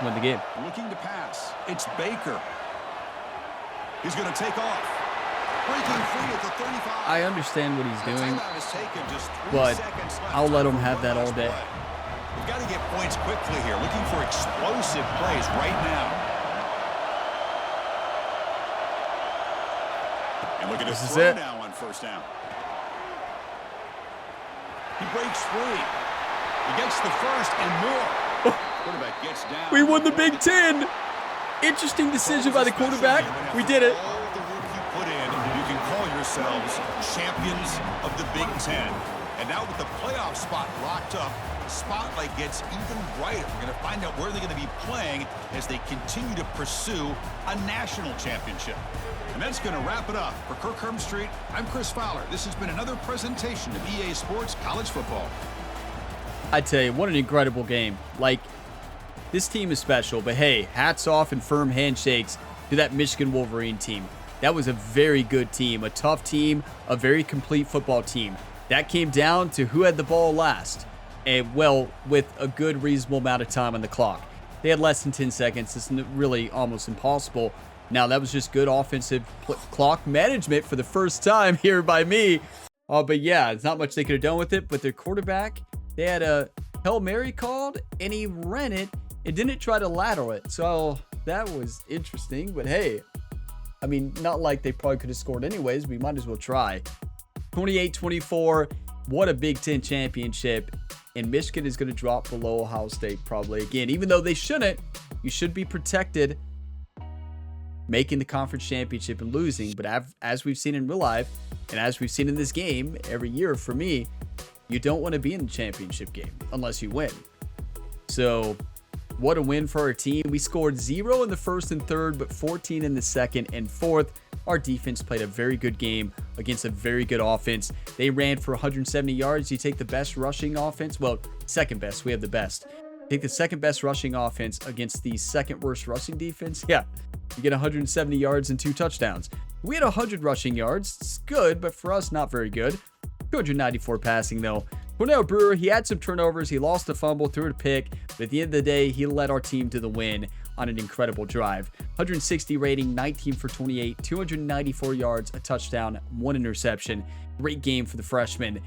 Win the game. Looking to pass. It's Baker. He's going to take off. Breaking free at the 35. I understand what he's The doing, timeout is taken, just 3 but seconds left. I'll let him Time for have that one all day. last play. We've got to get points quickly here. Looking for explosive plays right now. And look at his This is throw it. now on first down. He breaks free. He gets the first and more. Quarterback gets down. We won the Big Ten. Interesting decision by the quarterback. We did it. All the work you put in, you can call yourselves champions of the Big Ten. And now with the playoff spot locked up, the spotlight gets even brighter. We're going to find out where they're going to be playing as they continue to pursue a national championship. And that's going to wrap it up. For Kirk Street, I'm Chris Fowler. This has been another presentation of EA Sports College Football. I tell you, what an incredible game. Like, this team is special, but hey, hats off and firm handshakes to that Michigan Wolverine team. That was a very good team, a tough team, a very complete football team. That came down to who had the ball last. And, well, with a good, reasonable amount of time on the clock. They had less than 10 seconds. It's really almost impossible. Now, that was just good offensive clock management for the first time here by me. But yeah, it's not much they could have done with it. But their quarterback, they had a Hail Mary called, and he ran it and didn't try to lateral it. So that was interesting. But hey, I mean, not like they probably could have scored anyways. We might as well try. 28-24. What a Big Ten championship. And Michigan is going to drop below Ohio State probably again. Even though they shouldn't, you should be protected making the conference championship and losing. But as we've seen in real life, and as we've seen in this game every year for me, you don't want to be in the championship game unless you win. So what a win for our team. We scored 0 in the first and third, but 14 in the second and fourth. Our defense played a very good game against a very good offense. They ran for 170 yards. You take the best rushing offense. Well, second best. We have the best. Take the second best rushing offense against the second worst rushing defense. Yeah, you get 170 yards and 2 touchdowns. We had 100 rushing yards. It's good, but for us, not very good. 294 passing, though. Cornell Brewer, he had some turnovers. He lost a fumble, threw a pick. But at the end of the day, he led our team to the win on an incredible drive. 160 rating, 19 for 28, 294 yards, a touchdown, 1 interception. Great game for the freshman.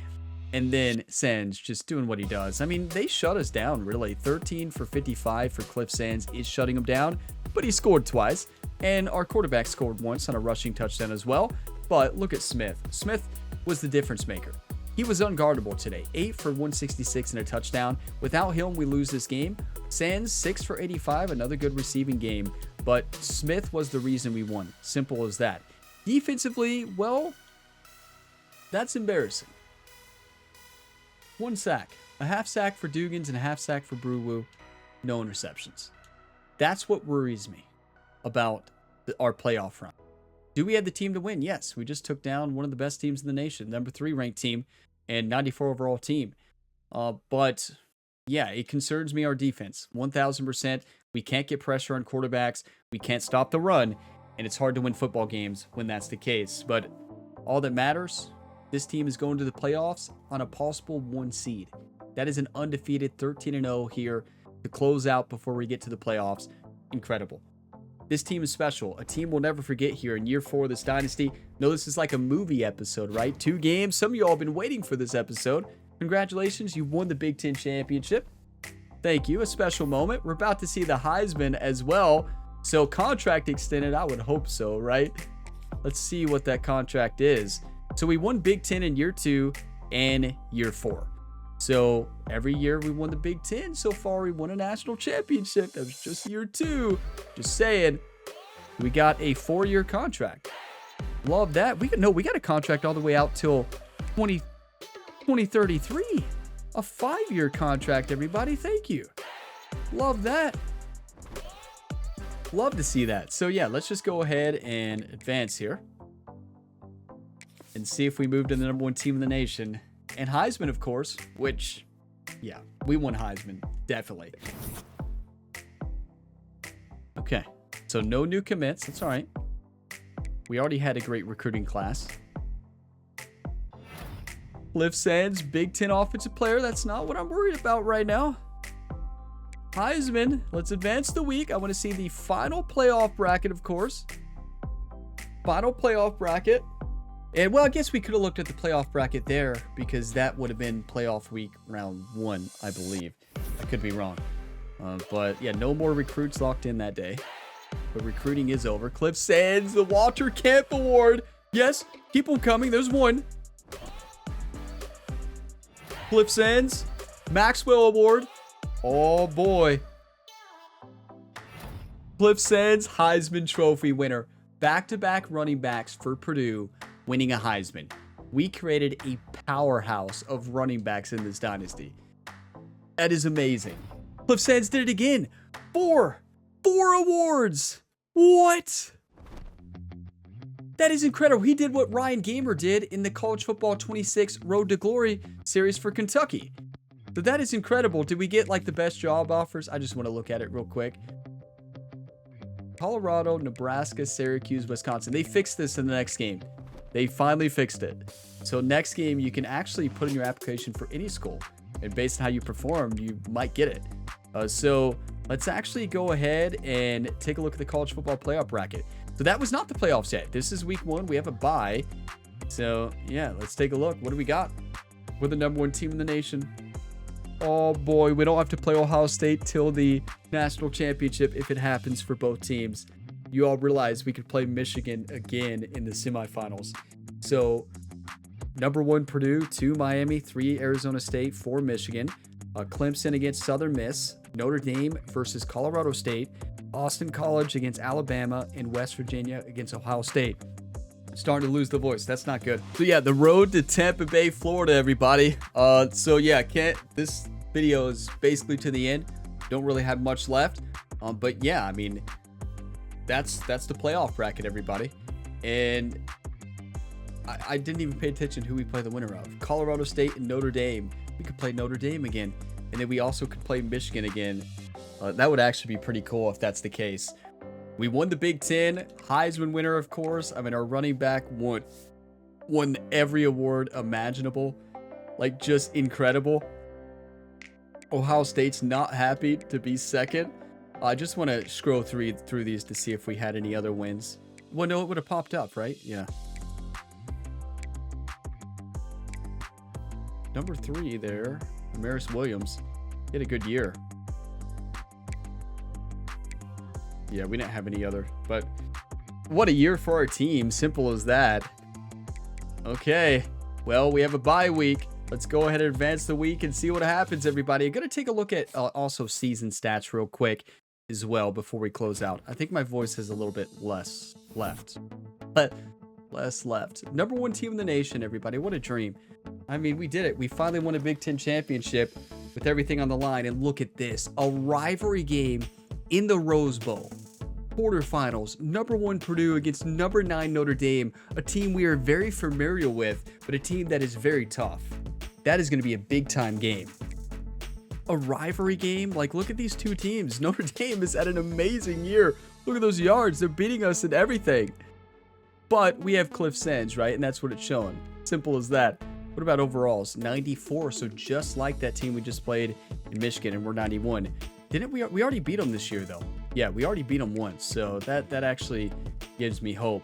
And then Sands just doing what he does. I mean, they shut us down, really. 13 for 55 for Cliff Sands is shutting him down. But he scored twice. And our quarterback scored once on a rushing touchdown as well. But look at Smith. Smith was the difference maker. He was unguardable today. 8 for 166 and a touchdown. Without him, we lose this game. Sands, 6 for 85, another good receiving game. But Smith was the reason we won. Simple as that. Defensively, well, that's embarrassing. 1 sack. A half sack for Dugans and a half sack for Brewer. No interceptions. That's what worries me about our playoff run. Do we have the team to win? Yes. We just took down one of the best teams in the nation, number 3 ranked team and 94 overall team. But yeah, it concerns me, our defense. 1,000%. We can't get pressure on quarterbacks. We can't stop the run. And it's hard to win football games when that's the case. But all that matters, this team is going to the playoffs on a possible 1 seed. That is an undefeated 13-0 here to close out before we get to the playoffs. Incredible. This team is special. A team we'll never forget here in year 4 of this dynasty. No, this is like a movie episode, right? 2 games. Some of you all have been waiting for this episode. Congratulations, you won the Big Ten championship. Thank you. A special moment. We're about to see the Heisman as well. So contract extended, I would hope so, right? Let's see what that contract is. So we won Big Ten in year 2 and year 4. So every year we won the Big Ten. So far we won a national championship. That was just year 2. Just saying. We got a 4-year contract. Love that. We got a contract all the way out till 2033. A 5-year contract, everybody. Thank you. Love that. Love to see that. So yeah, let's just go ahead and advance here and see if we move to the #1 team in the nation. And Heisman, of course, which, yeah, we won Heisman, definitely. Okay, so no new commits. That's all right. We already had a great recruiting class. Cliff Sands, Big Ten offensive player. That's not what I'm worried about right now. Heisman, let's advance the week. I want to see the final playoff bracket, of course. Final playoff bracket. And, well, I guess we could have looked at the playoff bracket there because that would have been playoff week round 1, I believe. I could be wrong. But, yeah, no more recruits locked in that day. But recruiting is over. Cliff Sands, the Walter Camp Award. Yes, keep them coming. There's one. Cliff Sands, Maxwell Award. Oh, boy. Cliff Sands, Heisman Trophy winner. Back-to-back running backs for Purdue winning a Heisman. We created a powerhouse of running backs in this dynasty. That is amazing. Cliff Sands did it again. 4 awards. What? That is incredible. He did what Ryan Gamer did in the College Football 26 Road to Glory series for Kentucky. So that is incredible. Did we get like the best job offers? I just want to look at it real quick. Colorado, Nebraska, Syracuse, Wisconsin. They fixed this in the next game. They finally fixed it. So next game, you can actually put in your application for any school. And based on how you perform, you might get it. So let's actually go ahead and take a look at the college football playoff bracket. So that was not the playoffs yet. This is week 1. We have a bye. So yeah, let's take a look. What do we got? We're the #1 team in the nation. Oh boy, we don't have to play Ohio State till the national championship if it happens for both teams. You all realize we could play Michigan again in the semifinals. So #1 Purdue, 2 Miami, 3 Arizona State, 4 Michigan, Clemson against Southern Miss, Notre Dame versus Colorado State, Boston College against Alabama, and West Virginia against Ohio State. Starting to lose the voice. That's not good. So yeah, the road to Tampa Bay, Florida, everybody. So yeah, this video is basically to the end. Don't really have much left. But yeah, I mean, that's the playoff bracket, everybody. And I didn't even pay attention who we play the winner of. Colorado State and Notre Dame. We could play Notre Dame again. And then we also could play Michigan again. That would actually be pretty cool if that's the case. We won the Big Ten. Heisman winner, of course. I mean, our running back won every award imaginable. Like, just incredible. Ohio State's not happy to be second. I just want to scroll through these to see if we had any other wins. Well, no, it would have popped up, right? Yeah. #3 there, Amaris Williams. He had a good year. Yeah, we didn't have any other, but what a year for our team. Simple as that. Okay, well, we have a bye week. Let's go ahead and advance the week and see what happens, everybody. I'm going to take a look at also season stats real quick as well before we close out. I think my voice has a little bit less left. Less left. #1 team in the nation, everybody. What a dream. I mean, we did it. We finally won a Big Ten championship with everything on the line. And look at this. A rivalry game in the Rose Bowl. Quarterfinals. #1 Purdue against #9 Notre Dame. A team we are very familiar with, but a team that is very tough. That is going to be a big-time game. A rivalry game? Like, look at these two teams. Notre Dame has had an amazing year. Look at those yards. They're beating us in everything. But we have Cliff Sands, right? And that's what it's showing. Simple as that. What about overalls? 94. So just like that team we just played in Michigan, and we're 91. Didn't we already beat them this year, though? Yeah, we already beat them once. So that actually gives me hope.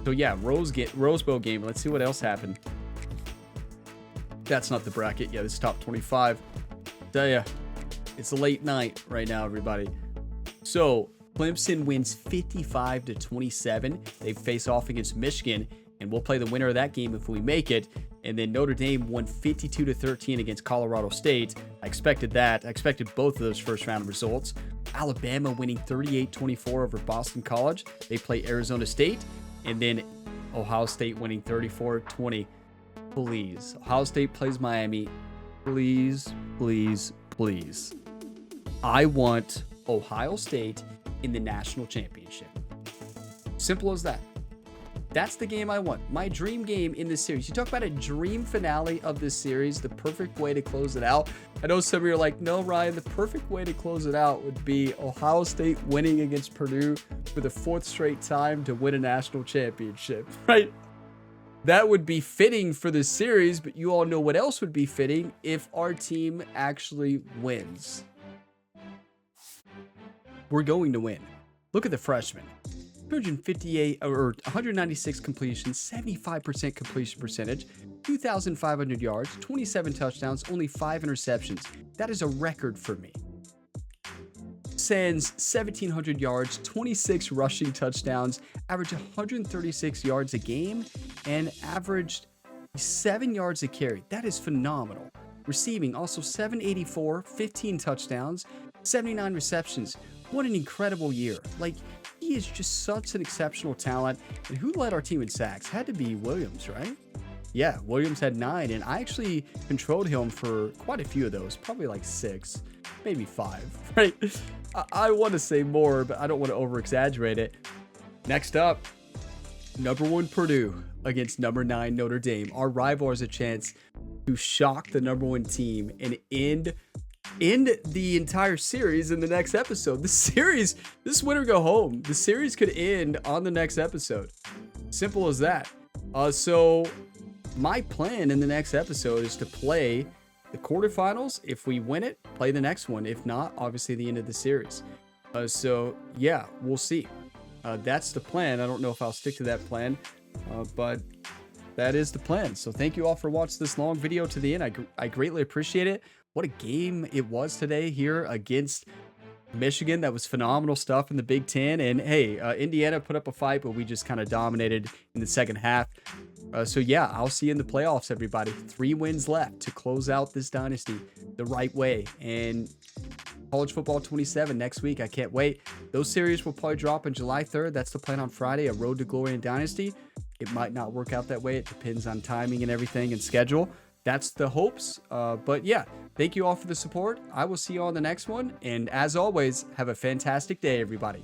So yeah, Rose Bowl game. Let's see what else happened. That's not the bracket. Yeah, this is top 25. Tell ya, it's a late night right now, everybody. So Clemson wins 55-27. They face off against Michigan, and we'll play the winner of that game if we make it. And then Notre Dame won 52-13 against Colorado State. I expected that. I expected both of those first round results. Alabama winning 38-24 over Boston College. They play Arizona State. And then Ohio State winning 34-20. Please. Ohio State plays Miami. Please, please, please. I want Ohio State in the national championship. Simple as that. That's the game I want. My dream game in this series. You talk about a dream finale of this series, the perfect way to close it out. I know some of you are like, no, Ryan, the perfect way to close it out would be Ohio State winning against Purdue for the 4th straight time to win a national championship, right? That would be fitting for this series, but you all know what else would be fitting if our team actually wins. We're going to win. Look at the freshmen. 196 completions, 75% completion percentage, 2,500 yards, 27 touchdowns, only 5 interceptions. That is a record for me. Sends 1,700 yards, 26 rushing touchdowns, averaged 136 yards a game, and averaged 7 yards a carry. That is phenomenal. Receiving also 784, 15 touchdowns, 79 receptions. What an incredible year. Like, he is just such an exceptional talent. And who led our team in sacks? Had to be Williams, right? Yeah, Williams had 9, and I actually controlled him for quite a few of those, probably like 6, maybe 5, right? I want to say more, but I don't want to over-exaggerate it. Next up, number 1 Purdue against number 9 Notre Dame. Our rival has a chance to shock the number 1 team and end the entire series in the next episode. This winner go home. The series could end on the next episode. Simple as that. So my plan in the next episode is to play the quarterfinals. If we win it, play the next one. If not, obviously the end of the series. So yeah, we'll see. That's the plan. I don't know if I'll stick to that plan, but that is the plan. So thank you all for watching this long video to the end. I greatly appreciate it. What a game it was today here against Michigan. That was phenomenal stuff in the Big Ten. And hey, Indiana put up a fight, but we just kind of dominated in the second half. So yeah, I'll see you in the playoffs, everybody. 3 wins left to close out this dynasty the right way. And College Football 27 next week. I can't wait. Those series will probably drop on July 3rd. That's the plan on Friday, a Road to Glory and Dynasty. It might not work out that way. It depends on timing and everything and schedule. That's the hopes. But yeah, thank you all for the support. I will see you on the next one. And as always, have a fantastic day, everybody.